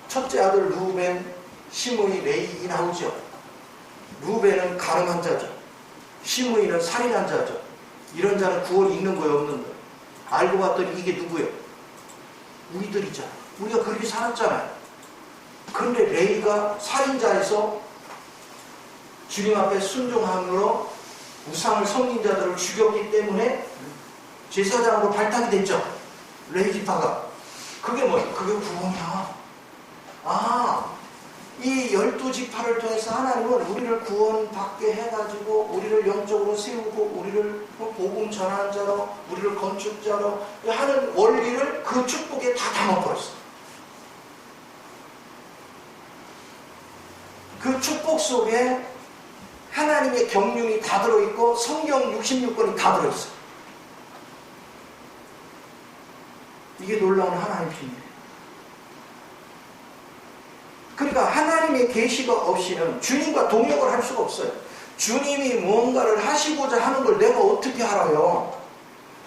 첫째 아들 루벤, 시므이, 레이 나오죠. 루벤은 가늠한 자죠. 시므이는 살인한 자죠. 이런 자는 구원이 있는 거예요, 없는 거예요? 알고 봤더니 이게 누구예요? 우리들이잖아요. 우리가 그렇게 살았잖아요. 그런데 레이가 살인자에서 주님 앞에 순종함으로 우상을 섬긴 자들을 죽였기 때문에 제사장으로 발탁이 됐죠. 레이 지파가. 그게 뭐예요? 그게 구원이야. 이 12지파를 통해서 하나님은 우리를 구원받게 해가지고 우리를 영적으로 세우고 우리를 복음 전하는 자로, 우리를 건축자로 하는 원리를 그 축복에 다 담아버렸어요. 그 축복 속에 하나님의 경륜이 다 들어있고 성경 66권이 다 들어있어요. 이게 놀라운 하나님의 비밀이에요. 그러니까 하나님의 계시가 없이는 주님과 동역을 할 수가 없어요. 주님이 무언가를 하시고자 하는 걸 내가 어떻게 알아요?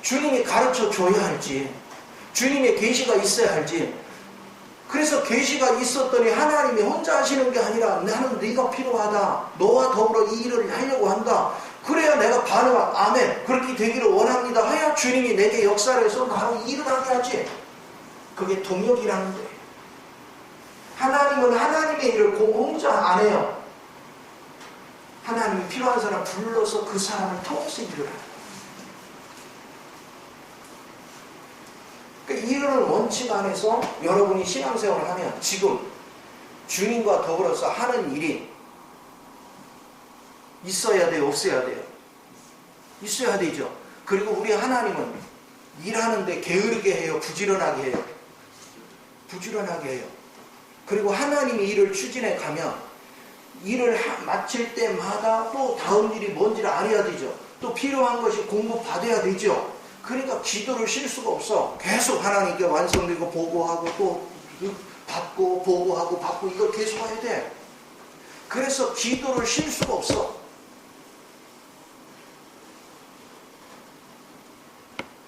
주님이 가르쳐 줘야 할지, 주님의 계시가 있어야 할지. 그래서 계시가 있었더니 하나님이 혼자 하시는 게 아니라 나는 네가 필요하다. 너와 더불어 이 일을 하려고 한다. 그래야 내가 반응하고 아멘 그렇게 되기를 원합니다 하야 주님이 내게 역사를 해서 나로 일을 하게 하지. 그게 동역이라는 거예요. 하나님은 하나님의 일을 혼자 안 해요. 하나님이 필요한 사람 불러서 그 사람을 통해서 일을 해요. 이런 원칙 안에서 여러분이 신앙생활을 하면 지금 주님과 더불어서 하는 일이 있어야 돼요? 없어야 돼요? 있어야 되죠. 그리고 우리 하나님은 일하는데 게으르게 해요? 부지런하게 해요? 부지런하게 해요. 그리고 하나님이 일을 추진해 가면 일을 마칠 때마다 또 다음 일이 뭔지를 알아야 되죠. 또 필요한 것이 공급받아야 되죠. 그러니까 기도를 쉴 수가 없어. 계속 하나님께 완성되고 보고하고 또 받고 보고하고 받고 이걸 계속 해야 돼. 그래서 기도를 쉴 수가 없어.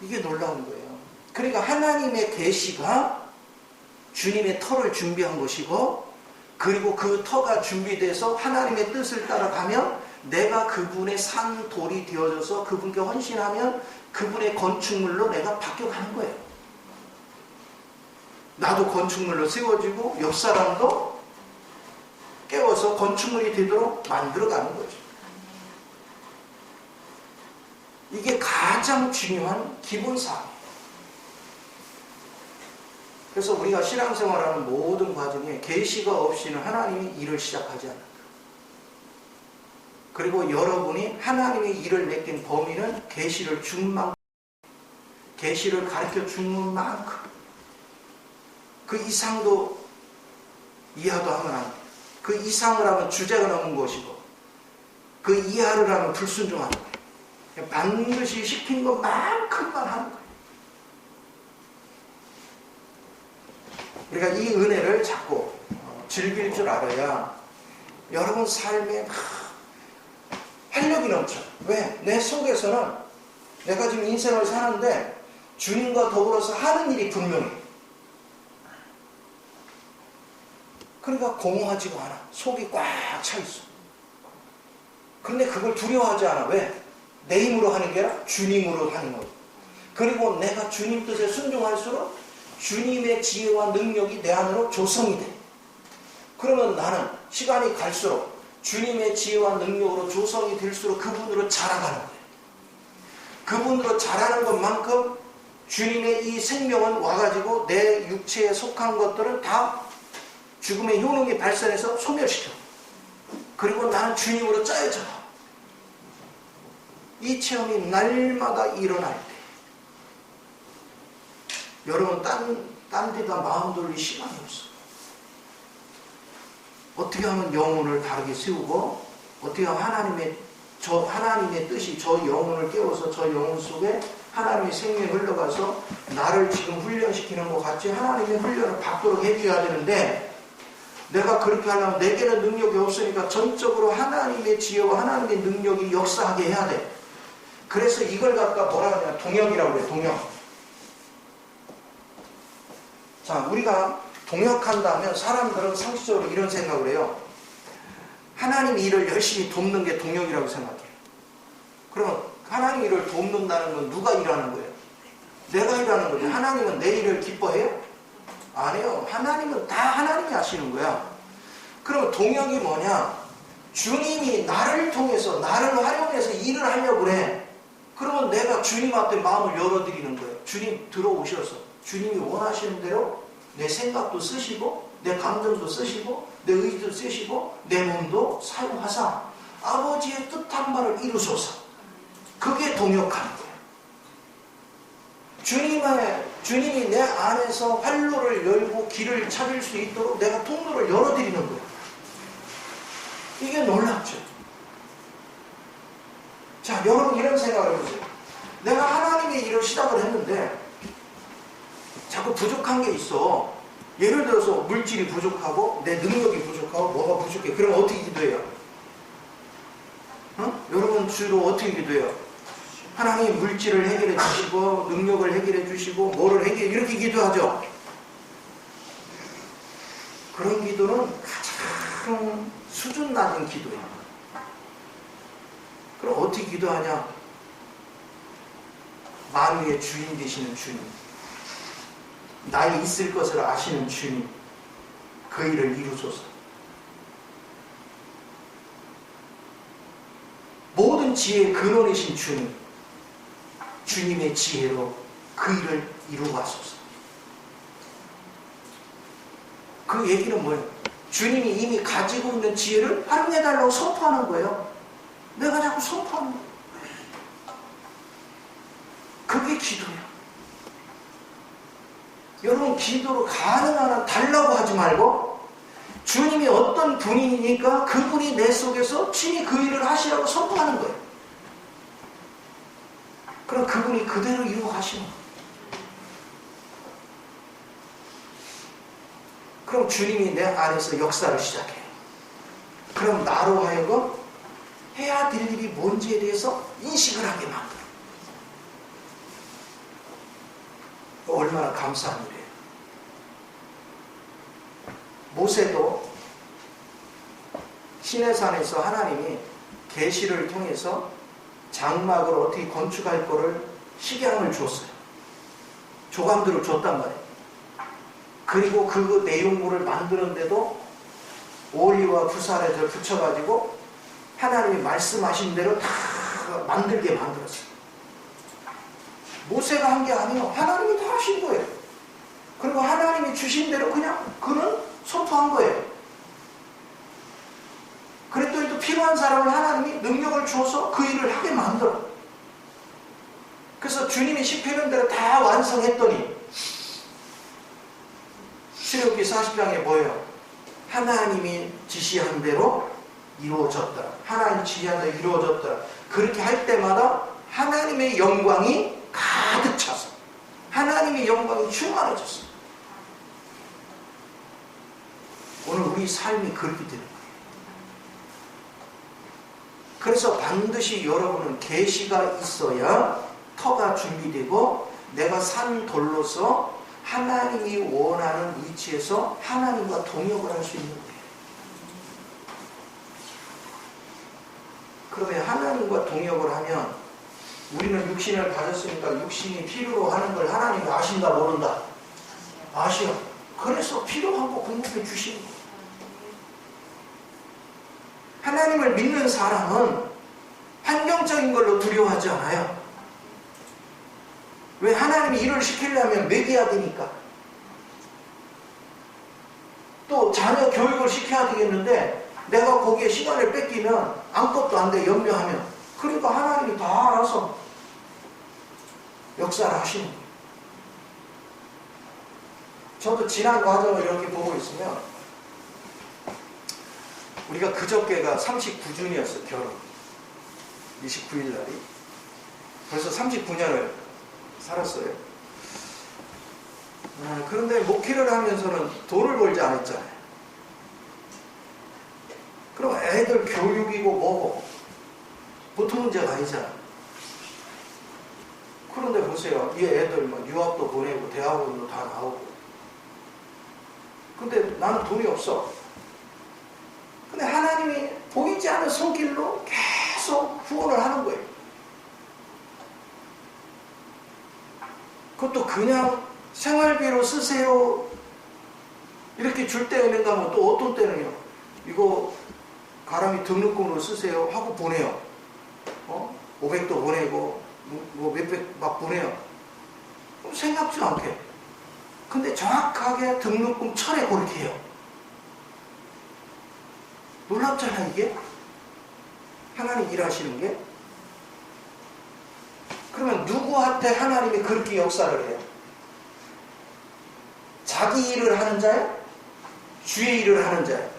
이게 놀라운 거예요. 그러니까 하나님의 계시가 주님의 터를 준비한 것이고, 그리고 그 터가 준비돼서 하나님의 뜻을 따라가면 내가 그분의 산 돌이 되어져서 그분께 헌신하면 그분의 건축물로 내가 바뀌어가는 거예요. 나도 건축물로 세워지고 옆 사람도 깨워서 건축물이 되도록 만들어가는 거죠. 이게 가장 중요한 기본사항이에요. 그래서 우리가 신앙생활하는 모든 과정에 계시가 없이는 하나님이 일을 시작하지 않는다. 그리고 여러분이 하나님의 일을 맡긴 범위는 계시를 준 만큼, 계시를 가르쳐 주는 만큼 그 이상도 이하도 하면 안 돼요. 그 이상을 하면 주제가 넘은 것이고 그 이하를 하면 불순종하는 거예요. 반드시 시킨 것만큼만 하는 거예요. 우리가 이 은혜를 자꾸 즐길 줄 알아야 여러분 삶에 활력이 넘쳐. 왜? 내 속에서는 내가 지금 인생을 사는데 주님과 더불어서 하는 일이 분명해. 그러니까 공허하지가 않아. 속이 꽉 차 있어. 근데 그걸 두려워하지 않아. 왜? 내 힘으로 하는 게 아니라 주님으로 하는 거야. 그리고 내가 주님 뜻에 순종할수록 주님의 지혜와 능력이 내 안으로 조성이 돼. 그러면 나는 시간이 갈수록 주님의 지혜와 능력으로 조성이 될수록 그분으로 자라가는 거예요. 그분으로 자라는 것만큼 주님의 이 생명은 와가지고 내 육체에 속한 것들은 다 죽음의 효능이 발산해서 소멸시켜. 그리고 나는 주님으로 짜여져. 이 체험이 날마다 일어날 때 여러분 딴 데다 마음 돌릴 시간이 없어. 어떻게 하면 영혼을 다르게 세우고 어떻게 하면 하나님의 뜻이 저 영혼을 깨워서 저 영혼 속에 하나님의 생명이 흘러가서 나를 지금 훈련시키는 것 같이 하나님의 훈련을 받도록 해줘야 되는데, 내가 그렇게 하려면 내게는 능력이 없으니까 전적으로 하나님의 지혜와 하나님의 능력이 역사하게 해야 돼. 그래서 이걸 갖다 뭐라 하냐, 동역이라고 그래. 동역. 자, 우리가 동역한다면 사람들은 상식적으로 이런 생각을 해요. 하나님 일을 열심히 돕는 게 동역이라고 생각해요. 그러면 하나님 일을 돕는다는 건 누가 일하는 거예요? 내가 일하는 거죠. 하나님은 내 일을 기뻐해요? 안 해요. 하나님은 다 하나님이 하시는 거야. 그러면 동역이 뭐냐? 주님이 나를 통해서 나를 활용해서 일을 하려고 그래. 그러면 내가 주님 앞에 마음을 열어드리는 거예요. 주님 들어오셔서 주님이 원하시는 대로 내 생각도 쓰시고 내 감정도 쓰시고 내 의지도 쓰시고 내 몸도 사용하사 아버지의 뜻한 바를 이루소서. 그게 동역하는 거예요. 주님이 내 안에서 활로를 열고 길을 찾을 수 있도록 내가 통로를 열어드리는 거예요. 이게 놀랍죠. 자, 여러분 이런 생각을 해보세요. 내가 하나님의 일을 시작을 했는데 자꾸 부족한 게 있어. 예를 들어서 물질이 부족하고 내 능력이 부족하고 뭐가 부족해. 그럼 어떻게 기도해요? 여러분 주로 어떻게 기도해요? 하나님 물질을 해결해 주시고 능력을 해결해 주시고 뭐를 해결해, 이렇게 기도하죠. 그런 기도는 가장 수준 낮은 기도예요. 그럼 어떻게 기도하냐? 만유의 주인 되시는 주님, 나의 있을 것을 아시는 주님, 그 일을 이루소서. 모든 지혜의 근원이신 주님, 주님의 지혜로 그 일을 이루고 하소서. 그 얘기는 뭐예요? 주님이 이미 가지고 있는 지혜를 활용해달라고 선포하는 거예요. 내가 자꾸 선포하는 거예요. 그게 기도예요. 여러분, 기도로 가능한 한 달라고 하지 말고 주님이 어떤 분이니까 그분이 내 속에서 친히 그 일을 하시라고 선포하는 거예요. 그럼 그분이 그대로 이루어가시는 거예요. 그럼 주님이 내 안에서 역사를 시작해요. 그럼 나로 하여금 해야 될 일이 뭔지에 대해서 인식을 하게 만들어요. 얼마나 감사한 일이에요. 모세도 시내산에서 하나님이 계시를 통해서 장막을 어떻게 건축할 거를 식양을 줬어요. 조감들을 줬단 말이에요. 그리고 그 내용물을 만드는데도 오리와 부사를 붙여가지고 하나님이 말씀하신 대로 다 만들게 만들었어요. 모세가 한 게 아니에요. 하나님이 다 하신 거예요. 그리고 하나님이 주신 대로 그냥 그는 선포한 거예요. 그랬더니 또 필요한 사람을 하나님이 능력을 주어서 그 일을 하게 만들어. 그래서 주님이 시키는 대로 다 완성했더니 출애굽기 40장에 뭐예요? 하나님이 지시한 대로 이루어졌더라. 하나님이 지시한 대로 이루어졌더라. 그렇게 할 때마다 하나님의 영광이 가득 차서 하나님의 영광이 충만해졌어요. 오늘 우리 삶이 그렇게 되는 거예요. 그래서 반드시 여러분은 계시가 있어야 터가 준비되고 내가 산 돌로서 하나님이 원하는 위치에서 하나님과 동역을 할 수 있는 거예요. 그러면 하나님과 동역을 하면 우리는 육신을 가졌으니까 육신이 필요로 하는 걸 하나님이 아신다 모른다? 아시오. 그래서 필요한 거 공급해 주시는 거예요. 하나님을 믿는 사람은 환경적인 걸로 두려워하지 않아요. 왜? 하나님이 일을 시키려면 먹여야 되니까. 또 자녀 교육을 시켜야 되겠는데 내가 거기에 시간을 뺏기면 아무것도 안 돼, 염려하면. 그러니까 하나님이 다 알아서 역사를 하시는 거예요. 저도 지난 과정을 이렇게 보고 있으면 우리가 그저께가 39주년이었어요. 결혼 29일 날이. 벌써 39년을 살았어요. 그런데 목회를 하면서는 돈을 벌지 않았잖아요. 그럼 애들 교육이고 뭐고 보통 문제가 아니잖아요. 그런데 보세요. 이 애들 뭐 유학도 보내고 대학원도 다 나오고. 근데 나는 돈이 없어. 근데 하나님이 보이지 않는 손길로 계속 후원을 하는 거예요. 그것도 그냥 생활비로 쓰세요 이렇게 줄 때 은행가 하면 또 어떤 때는요, 이거 가람이 등록금으로 쓰세요 하고 보내요. 500도 보내고 뭐 몇백 막 보내요. 생각지도 않게. 근데 정확하게 등록금 철에 그렇게 해요. 놀랍잖아 이게. 하나님 일하시는 게. 그러면 누구한테 하나님이 그렇게 역사를 해요? 자기 일을 하는 자예요? 주의 일을 하는 자예요?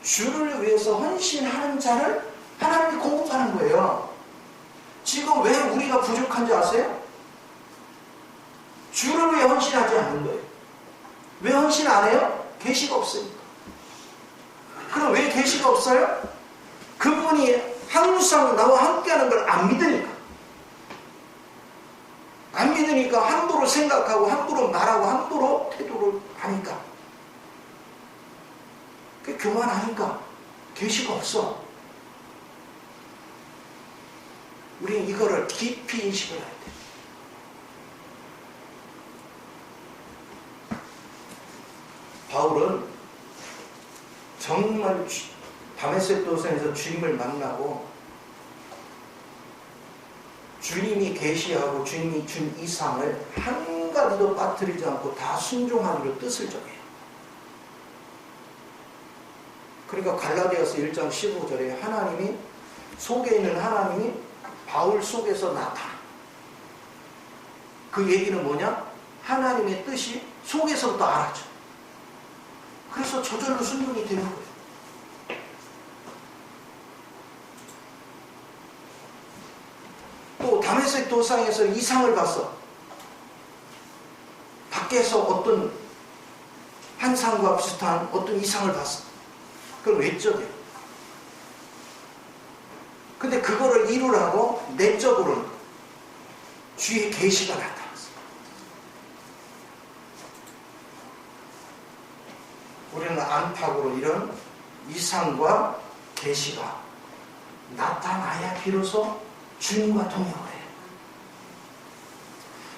주를 위해서 헌신하는 자를 하나님이 공급하는 거예요. 지금 왜 우리가 부족한지 아세요? 주를 위해 헌신하지 않는 거예요. 왜 헌신 안 해요? 계시가 없으니까. 그럼 왜 계시가 없어요? 그분이 항상 나와 함께하는 걸 안 믿으니까. 안 믿으니까 함부로 생각하고 함부로 말하고 함부로 태도를 하니까. 그게 교만하니까 계시가 없어. 우리는 이거를 깊이 인식을 해야 돼. 바울은 정말 다메섹 도상에서 주님을 만나고 주님이 계시하고 주님이 준 이상을 한 가지도 빠뜨리지 않고 다 순종하기로 뜻을 정해요. 그러니까 갈라디아서 1장 15절에 하나님이 속에 있는 하나님이 바울 속에서 나타나. 그 얘기는 뭐냐? 하나님의 뜻이 속에서부터 알아져. 그래서 저절로 순종이 되는 거예요. 또 다메섹 도상에서 이상을 봤어. 밖에서 어떤 환상과 비슷한 어떤 이상을 봤어. 그건 외적이에요. 근데 그거를 이루라고 내적으로는 주의 계시가 나타났어. 우리는 안팎으로 이런 이상과 계시가 나타나야 비로소 주님과 동행을 해요.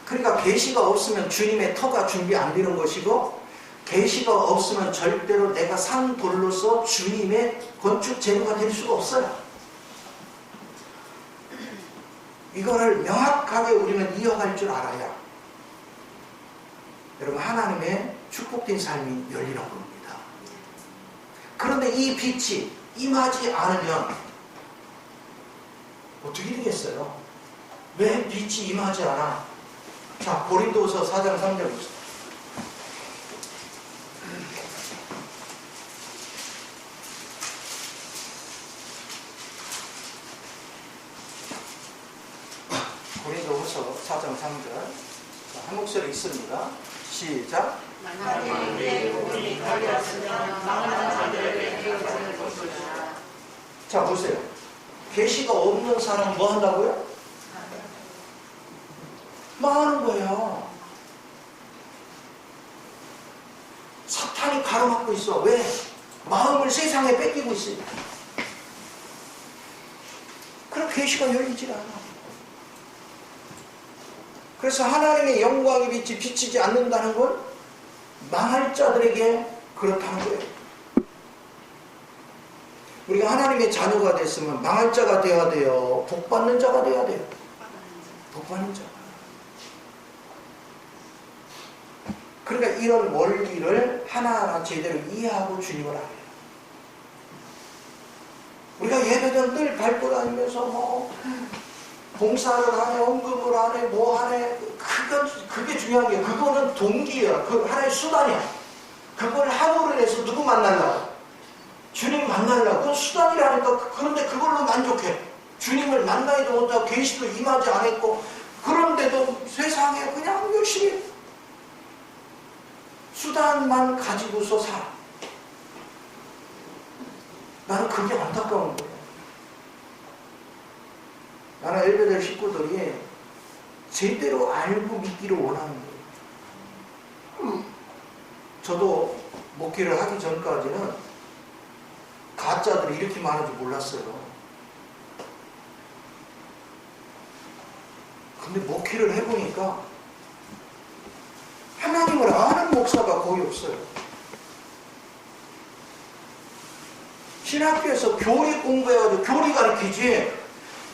그러니까 계시가 없으면 주님의 터가 준비 안 되는 것이고, 계시가 없으면 절대로 내가 산 돌로서 주님의 건축 재료가 될 수가 없어요. 이거를 명확하게 우리는 이어갈 줄 알아야 여러분 하나님의 축복된 삶이 열리는 겁니다. 그런데 이 빛이 임하지 않으면 어떻게 되겠어요? 왜 빛이 임하지 않아? 자, 고린도서 4장 3절 보시죠. 고린도후서 4장 3절. 자, 한 목소리 있습니다. 시작. 자, 보세요. 계시가 없는 사람은 뭐 한다고요? 망하는 거예요. 사탄이 가로막고 있어. 왜? 마음을 세상에 뺏기고 있으니까. 그럼 계시가 열리질 않아. 그래서 하나님의 영광의 빛이 비치지 않는다는 건 망할 자들에게 그렇다는 거예요. 우리가 하나님의 자녀가 됐으면 망할 자가 되어야 돼요? 복받는 자가 되어야 돼요? 복받는 자. 그러니까 이런 원리를 하나하나 제대로 이해하고 주님을 알아요. 우리가 예배전 늘 밟고 다니면서 봉사를 하네, 헌금을 하네, 뭐 하네. 그게 중요한 게, 그거는 동기야. 그 하나의 수단이야. 그걸 함으로 해서 누구 만나려고? 주님 만나려고. 그건 수단이라니까. 그런데 그걸로 만족해. 주님을 만나지도 못하고 계시도 임하지 않았고, 그런데도 세상에 그냥 열심히 수단만 가지고서 살아. 나는 그게 안타까운 거예요. 나는 엘베델 식구들이 제대로 알고 믿기를 원하는 거예요. 저도 목회를 하기 전까지는 가짜들이 이렇게 많은 줄 몰랐어요. 근데 목회를 해보니까 하나님을 아는 목사가 거의 없어요. 신학교에서 교리 공부해가지고 교리 가르치지,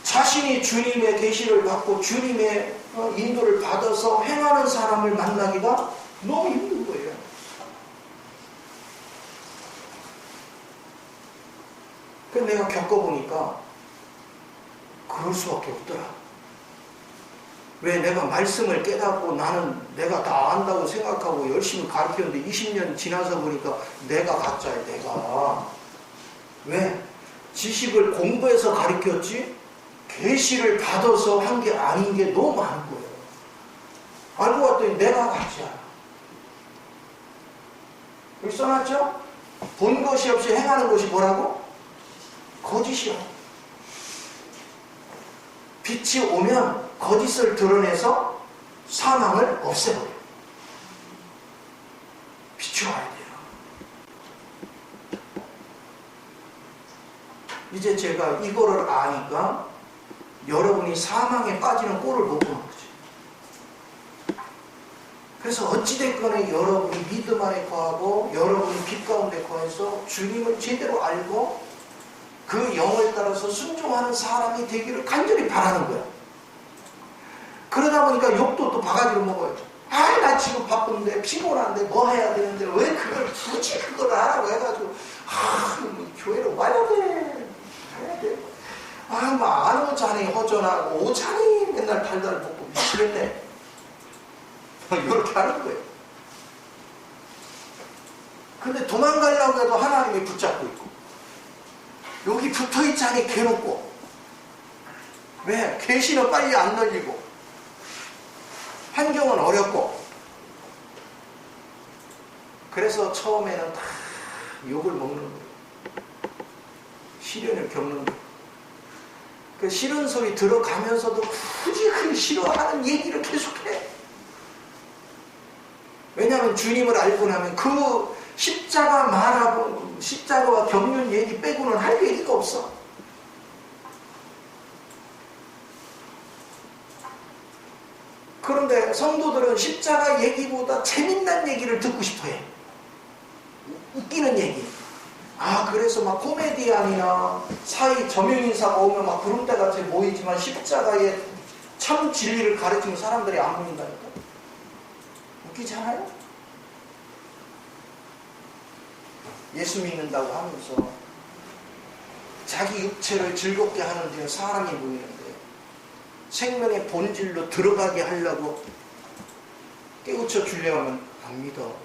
자신이 주님의 계시를 받고 주님의 인도를 받아서 행하는 사람을 만나기가 너무 힘든 거예요. 그래서 내가 겪어보니까 그럴 수밖에 없더라. 왜? 내가 말씀을 깨닫고 나는 내가 다 안다고 생각하고 열심히 가르쳤는데 20년 지나서 보니까 내가 가짜야, 내가. 왜? 지식을 공부해서 가르쳤지 계시를 받아서 한 게 아닌 게 너무 많은 거예요. 알고 봤더니 내가 가짜야. 여기 써놨죠? 본 것이 없이 행하는 것이 뭐라고? 거짓이야. 빛이 오면 거짓을 드러내서 사망을 없애버려. 빛이 와야 돼요. 이제 제가 이거를 아니까 여러분이 사망에 빠지는 꼴을 못 보는 거지. 그래서 어찌됐거나 여러분이 믿음 안에 거하고 여러분이 빛 가운데 거해서 주님을 제대로 알고 그 영을 따라서 순종하는 사람이 되기를 간절히 바라는 거야. 그러다 보니까 욕도 또 바가지로 먹어요. 아, 나 지금 바쁜데 피곤한데 뭐 해야 되는데 왜 그걸 굳이 그걸 하라고 해가지고 뭐 교회로 와야 돼. 막 안 오자니 허전하고 오자니 맨날 달달 먹고 미치겠네. 이렇게 하는 거예요. 근데 도망가려고 해도 하나님이 붙잡고 있고 여기 붙어있자니 괴롭고 왜? 계시는 빨리 안 열리고 환경은 어렵고 그래서 처음에는 다 욕을 먹는 거예요. 시련을 겪는 거예요. 그 싫은 소리 들어가면서도 굳이 그 싫어하는 얘기를 계속해. 왜냐하면 주님을 알고 나면 그 십자가 말하고 십자가와 겪는 얘기 빼고는 할 얘기가 없어. 그런데 성도들은 십자가 얘기보다 재밌는 얘기를 듣고 싶어해. 웃기는 얘기. 아, 그래서 막 코미디언이나 사이 저명인사가 오면 막 구름대같이 모이지만 십자가의 참 진리를 가르치는 사람들이 안 보인다니까. 웃기지 않아요? 예수 믿는다고 하면서 자기 육체를 즐겁게 하는 데 사람이 모이는데 생명의 본질로 들어가게 하려고 깨우쳐 주려면 안 믿어.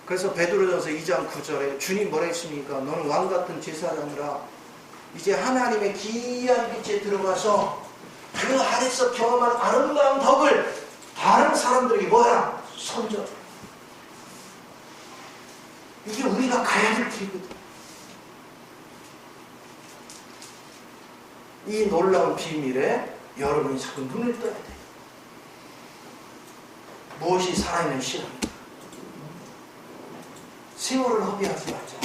그래서 베드로전서 2장 9절에 주님 뭐라 했습니까? 너는 왕같은 제사장이라 이제 하나님의 기이한 빛에 들어가서 그 안에서 경험한 아름다운 덕을 다른 사람들에게 뭐야? 선전. 이게 우리가 가야 될 길이거든. 이 놀라운 비밀에 여러분이 자꾸 눈을 떠야 돼. 무엇이 살아있는 신앙이다. 세월을 허비하지 말자.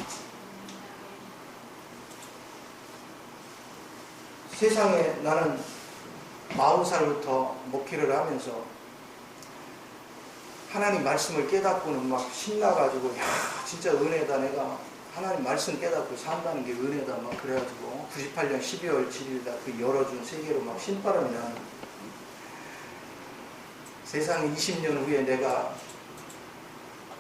세상에 나는 40살부터 목회를 하면서 하나님 말씀을 깨닫고는 막 신나가지고 야 진짜 은혜다. 내가 하나님 말씀 깨닫고 산다는 게 은혜다. 막 그래가지고 98년 12월 7일 날 그 열어준 세계로 막 신바람이 나는 세상에 20년 후에 내가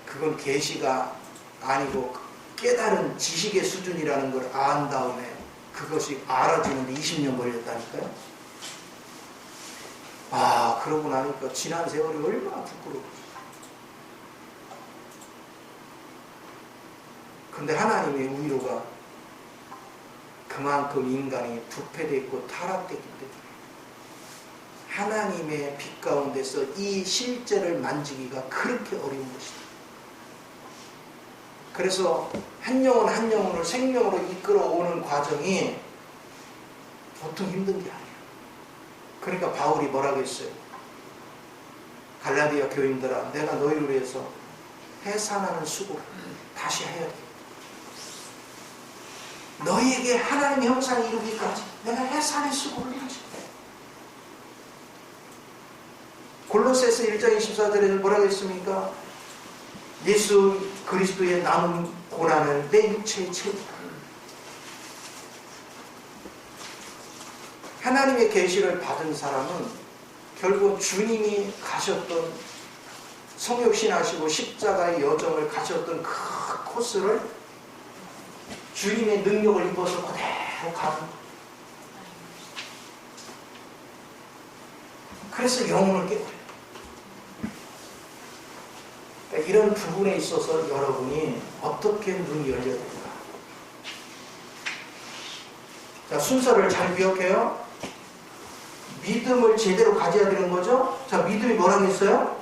그건 계시가 아니고 깨달은 지식의 수준이라는 걸 안 다음에 그것이 알아지는데 20년 걸렸다니까요. 아, 그러고 나니까 지난 세월이 얼마나 부끄러워. 근데 하나님의 위로가 그만큼 인간이 부패되어 있고 타락됐기 때문에 하나님의 빛 가운데서 이 실제를 만지기가 그렇게 어려운 것이다. 그래서 한 영혼 한 영혼을 생명으로 이끌어오는 과정이 보통 힘든 게 아니에요. 그러니까 바울이 뭐라고 했어요? 갈라디아 교인들아, 내가 너희를 위해서 해산하는 수고를 다시 해야 돼. 너희에게 하나님의 형상을 이루기까지 내가 해산의 수고를 하지. 골로새서 1장 24절에 뭐라고 했습니까? 예수 그리스도의 남은 고난을 내 육체에 채우라. 하나님의 계시를 받은 사람은 결국 주님이 가셨던 성육신하시고 십자가의 여정을 가셨던 그 코스를 주님의 능력을 입어서 그대로 가는 거예요. 그래서 영혼을 깨워요. 그러니까 이런 부분에 있어서 여러분이 어떻게 눈이 열려야 될까? 자, 순서를 잘 기억해요. 믿음을 제대로 가져야 되는 거죠. 자, 믿음이 뭐라고 했어요?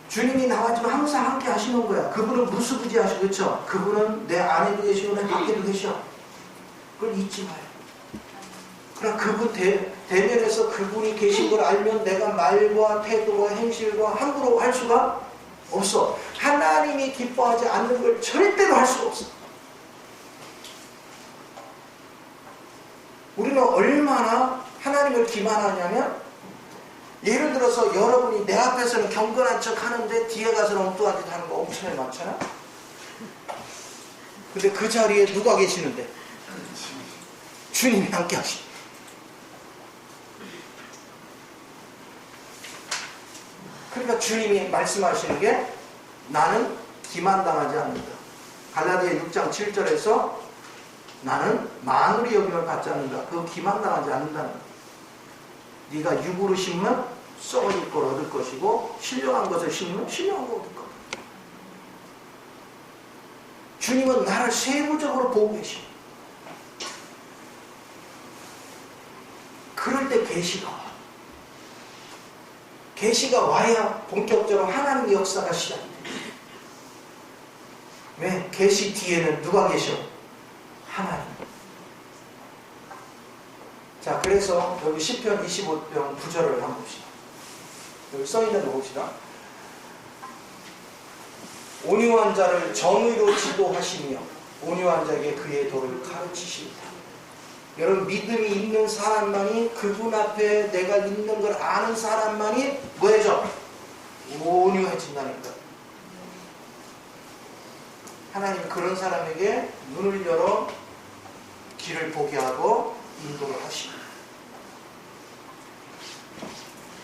주님이 나와 지금 항상 함께 하시는 거야. 그분은 무수부지하시고, 그렇죠? 그분은 내 안에도 계시고 내 밖에도 계셔. 그걸 잊지 마요. 그러나 그분 대면에서 그분이 계신 걸 알면 내가 말과 태도와 행실과 함부로 할 수가 없어. 하나님이 기뻐하지 않는 걸 절대로 할 수가 없어. 우리는 얼마나 하나님을 기만하냐면, 예를 들어서 여러분이 내 앞에서는 경건한 척 하는데 뒤에 가서는 엉뚱한 짓 하는 거 엄청나게 많잖아. 근데 그 자리에 누가 계시는데? 주님이 함께 하시고. 그러니까 주님이 말씀하시는 게 나는 기만당하지 않는다. 갈라디아 6장 7절에서 나는 만물의 여김을 받지 않는다. 그거 기만당하지 않는다는 거야. 네가 육으로 심으면 썩어질 걸 얻을 것이고 신령한 것을 심으면 신령한 걸 얻을 거다. 주님은 나를 세부적으로 보고 계십니다. 그럴 때 계시가 와. 계시가 와야 본격적으로 하나님의 역사가 시작이 돼요. 왜? 계시 뒤에는 누가 계셔? 하나님. 자, 그래서 여기 시편 25편 9절을 한번 봅시다. 여기 써있는 거 봅시다. 온유한 자를 정의로 지도하시며 온유한 자에게 그의 도를 가르치십니다. 여러분, 믿음이 있는 사람만이, 그분 앞에 내가 있는 걸 아는 사람만이 뭐해져? 온유해진다니까. 하나님 그런 사람에게 눈을 열어 길을 보게 하고 인도를 하십니다.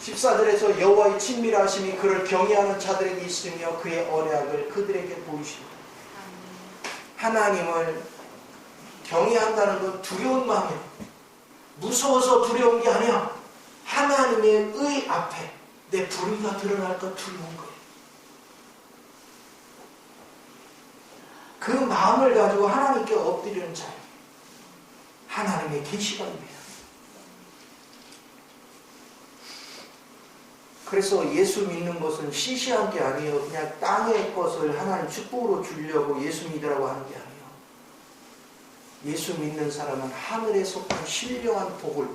14절에서 여호와의 친밀하심이 그를 경외하는 자들에게 있으며 그의 언약을 그들에게 보이십니다. 하나님을 경외한다는 건 두려운 마음이에요. 무서워서 두려운 게 아니야. 하나님의 의 앞에 내 불의가 드러날까 두려운 거예요. 그 마음을 가지고 하나님께 엎드리는 자예요. 하나님의 계시가 입니다. 그래서 예수 믿는 것은 시시한 게 아니에요. 그냥 땅의 것을 하나님 축복으로 주려고 예수 믿으라고 하는 게 아니에요. 예수 믿는 사람은 하늘에 속한 신령한 복을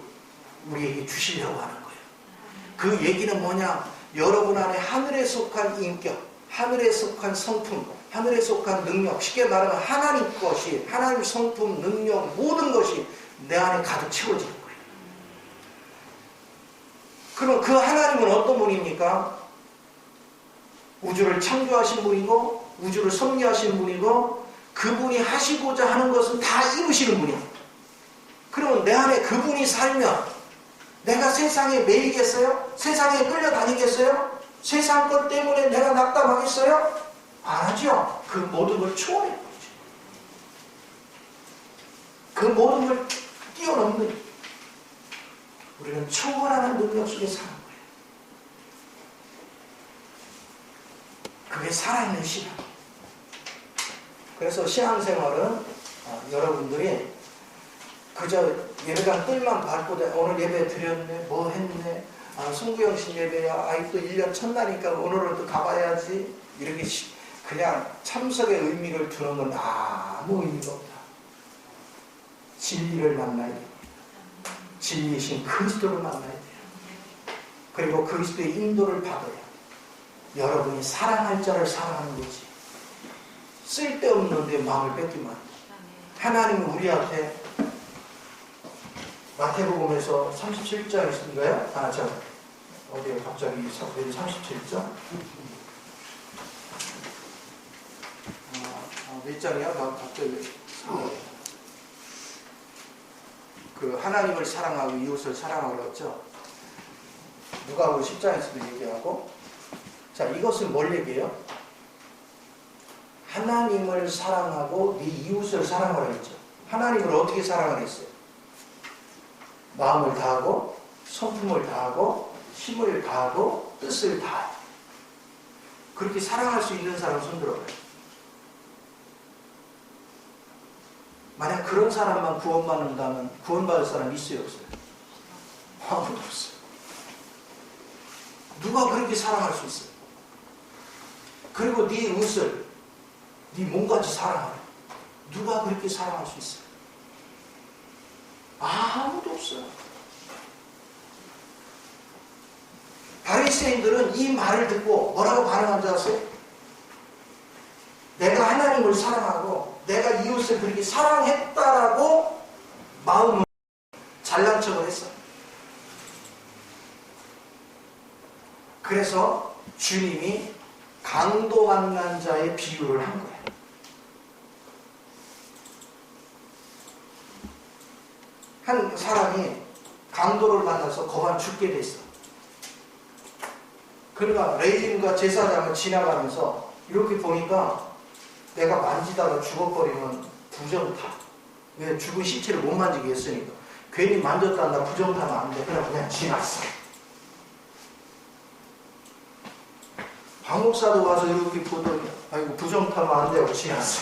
우리에게 주시려고 하는 거예요. 그 얘기는 뭐냐? 여러분 안에 하늘에 속한 인격, 하늘에 속한 성품, 하늘에 속한 능력, 쉽게 말하면 하나님 것이, 하나님 성품, 능력, 모든 것이 내 안에 가득 채워지는 거예요. 그럼 그 하나님은 어떤 분입니까? 우주를 창조하신 분이고 우주를 섭리하신 분이고 그분이 하시고자 하는 것은 다 이루시는 분이에요. 그러면 내 안에 그분이 살면 내가 세상에 매이겠어요? 세상에 끌려다니겠어요? 세상 것 때문에 내가 낙담하겠어요? 안 하죠. 그 모든 걸 초월해 버리죠. 그 모든 걸 뛰어넘는, 우리는 초월하는 능력 속에 사는 거예요. 그게 살아있는 신앙. 그래서 신앙생활은 여러분들이 그저 예배당 뜰만 밟고 오늘 예배 드렸네, 뭐 했네, 송구영신 예배야, 또 1년 첫날이니까 오늘은 또 가봐야지, 이렇게 그냥 참석의 의미를 두는 건 아무 의미가 없다. 진리를 만나야 됩니다. 진리이신 그리스도를 만나야 돼요. 그리고 그리스도의 인도를 받아야 여러분이 사랑할 자를 사랑하는 거지. 쓸데없는 데 마음을 뺏기만. 하나님은 우리 앞에 마태복음에서 37장인가요? 어디에 갑자기 37장? 몇 장이야? 갑자기 그 하나님을 사랑하고 이웃을 사랑하고 그랬죠. 누가복음 10장에서도 얘기하고. 자, 이것은 뭘 얘기해요? 하나님을 사랑하고 네 이웃을 사랑하라 했죠. 하나님을 어떻게 사랑을 했어요? 마음을 다하고 성품을 다하고 힘을 다하고 뜻을 다하고. 그렇게 사랑할 수 있는 사람 손들어봐요. 만약 그런 사람만 구원받는다면 구원받을 사람 있어요, 없어요? 아무도 없어요. 누가 그렇게 사랑할 수 있어요? 그리고 네 이웃을 네 몸같이 사랑하래. 누가 그렇게 사랑할 수 있어요? 아무도 없어요. 바리새인들은 이 말을 듣고 뭐라고 반응한 줄 아세요? 내가 하나님을 사랑하고 내가 이웃을 그렇게 사랑했다라고 마음을 잘난 척을 했어요. 그래서 주님이 강도 만난 자의 비유를 한 거예요. 한 사람이 강도를 만나서 거반 죽게 됐어. 그러니까 레인과 제사장을 지나가면서 이렇게 보니까 내가 만지다가 죽어버리면 부정타. 왜? 죽은 시체를 못 만지게 했으니까. 괜히 만졌다 한다 부정타면 안 돼. 그냥 지났어. 방목사도 와서 이렇게 보더니 아이고 부정타면 안 되고 지났어.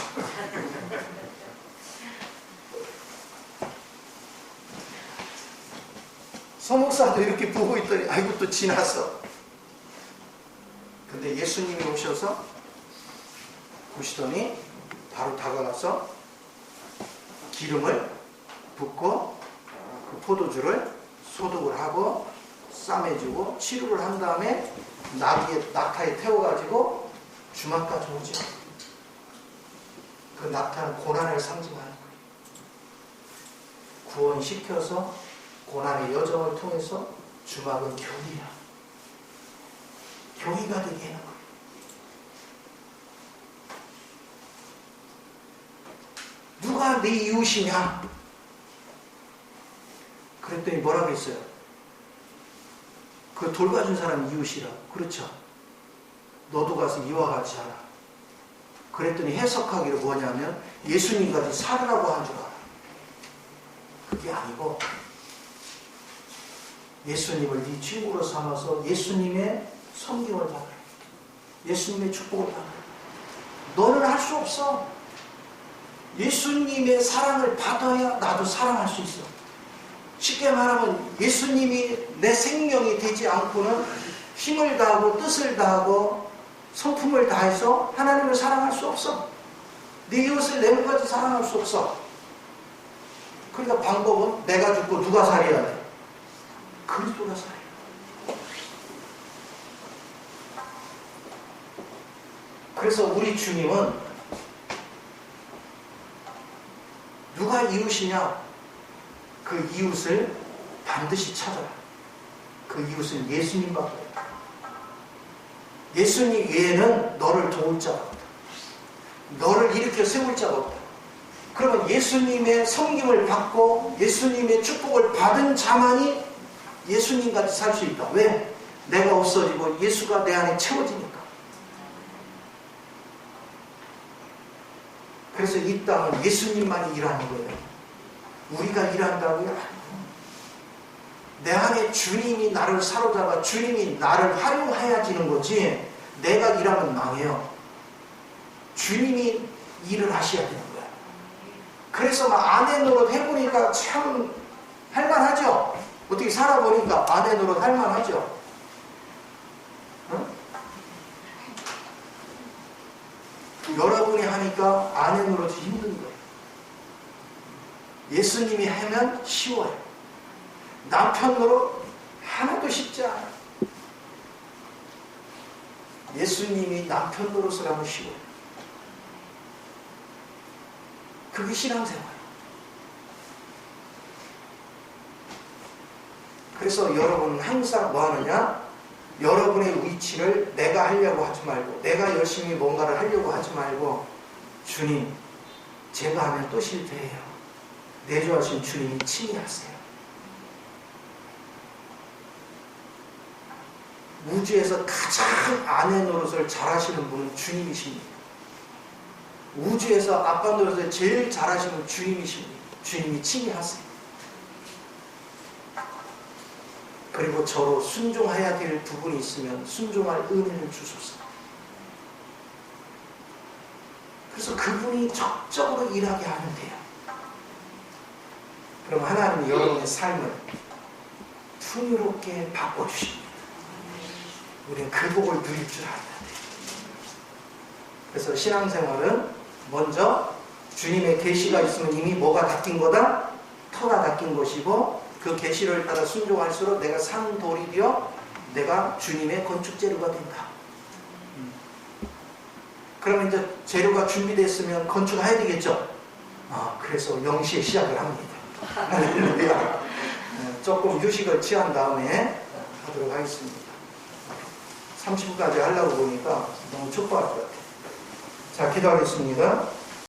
서목사도 이렇게 보고 있더니 아이고 또 지났어. 근데 예수님이 오셔서 보시더니 바로 다가가서 기름을 붓고 그 포도주를 소독을 하고 싸매주고 치료를 한 다음에 낙타에 태워가지고 주막까지 오죠. 그 낙타는 고난을 상징하는 거예요. 구원시켜서 고난의 여정을 통해서 주막은 교리야. 교리가 되게 하는 거예요. 누가 네 이웃이냐? 그랬더니 뭐라고 했어요? 그 돌봐준 사람 이웃이라. 그렇죠. 너도 가서 이와 같이 하라. 그랬더니 해석하기로 뭐냐면 예수님같이 살으라고 한 줄 알아. 그게 아니고 예수님을 네 친구로 삼아서 예수님의 섬김을 받아라. 예수님의 축복을 받아라. 너는 할 수 없어. 예수님의 사랑을 받아야 나도 사랑할 수 있어. 쉽게 말하면 예수님이 내 생명이 되지 않고는 힘을 다하고 뜻을 다하고 성품을 다해서 하나님을 사랑할 수 없어. 네 이웃을 내 몸까지 사랑할 수 없어. 그러니까 방법은 내가 죽고 누가 살아야 돼? 그리스도가 살아야 돼. 그래서 우리 주님은 누가 이웃이냐? 그 이웃을 반드시 찾아라. 그 이웃은 예수님밖에 없다. 예수님 외에는 너를 도울 자가 없다. 너를 일으켜 세울 자가 없다. 그러면 예수님의 섬김을 받고 예수님의 축복을 받은 자만이 예수님같이 살 수 있다. 왜? 내가 없어지고 예수가 내 안에 채워지니까. 그래서 이 땅은 예수님만이 일하는 거예요. 우리가 일한다고요? 내 안에 주님이 나를 사로잡아 주님이 나를 활용해야지는 거지 내가 일하면 망해요. 주님이 일을 하셔야 되는 거야. 그래서 막 아내 노릇 해보니까 참 할만하죠? 어떻게 살아보니까 아내 노릇 할만하죠? 응? 여러분이 하니까 아내 노릇이 힘든 거예요. 예수님이 하면 쉬워요. 남편 노릇 하나도 쉽지 않아요. 예수님이 남편 노릇을 하면 쉬워요. 그게 신앙생활. 그래서 여러분은 항상 뭐 하느냐? 여러분의 위치를 내가 하려고 하지 말고 내가 열심히 뭔가를 하려고 하지 말고 주님, 제가 하면 또 실패해요. 내주하신 주님이 친히 하세요. 우주에서 가장 아내 노릇을 잘하시는 분은 주님이십니다. 우주에서 아빠 노릇을 제일 잘하시는 주님이십니다. 주님이 친히 하세요. 그리고 저로 순종해야 될 부분이 있으면 순종할 은혜를 주소서. 그래서 그분이 적극적으로 일하게 하면 돼요. 그럼 하나님은 여러분의 삶을 풍요롭게 바꿔주십니다. 우리는 그 복을 누릴 줄 알아야 돼요. 그래서 신앙생활은 먼저 주님의 계시가 있으면 이미 뭐가 닦인 거다? 터가 닦인 것이고 그 계시를 따라 순종할수록 내가 산 돌이 되어 내가 주님의 건축재료가 된다. 그러면 이제 재료가 준비됐으면 건축해야 되겠죠? 그래서 0시에 시작을 합니다. 할렐루야. 조금 휴식을 취한 다음에 하도록 하겠습니다. 30분까지 하려고 보니까 너무 촉박할 것 같아요. 자, 기도하겠습니다.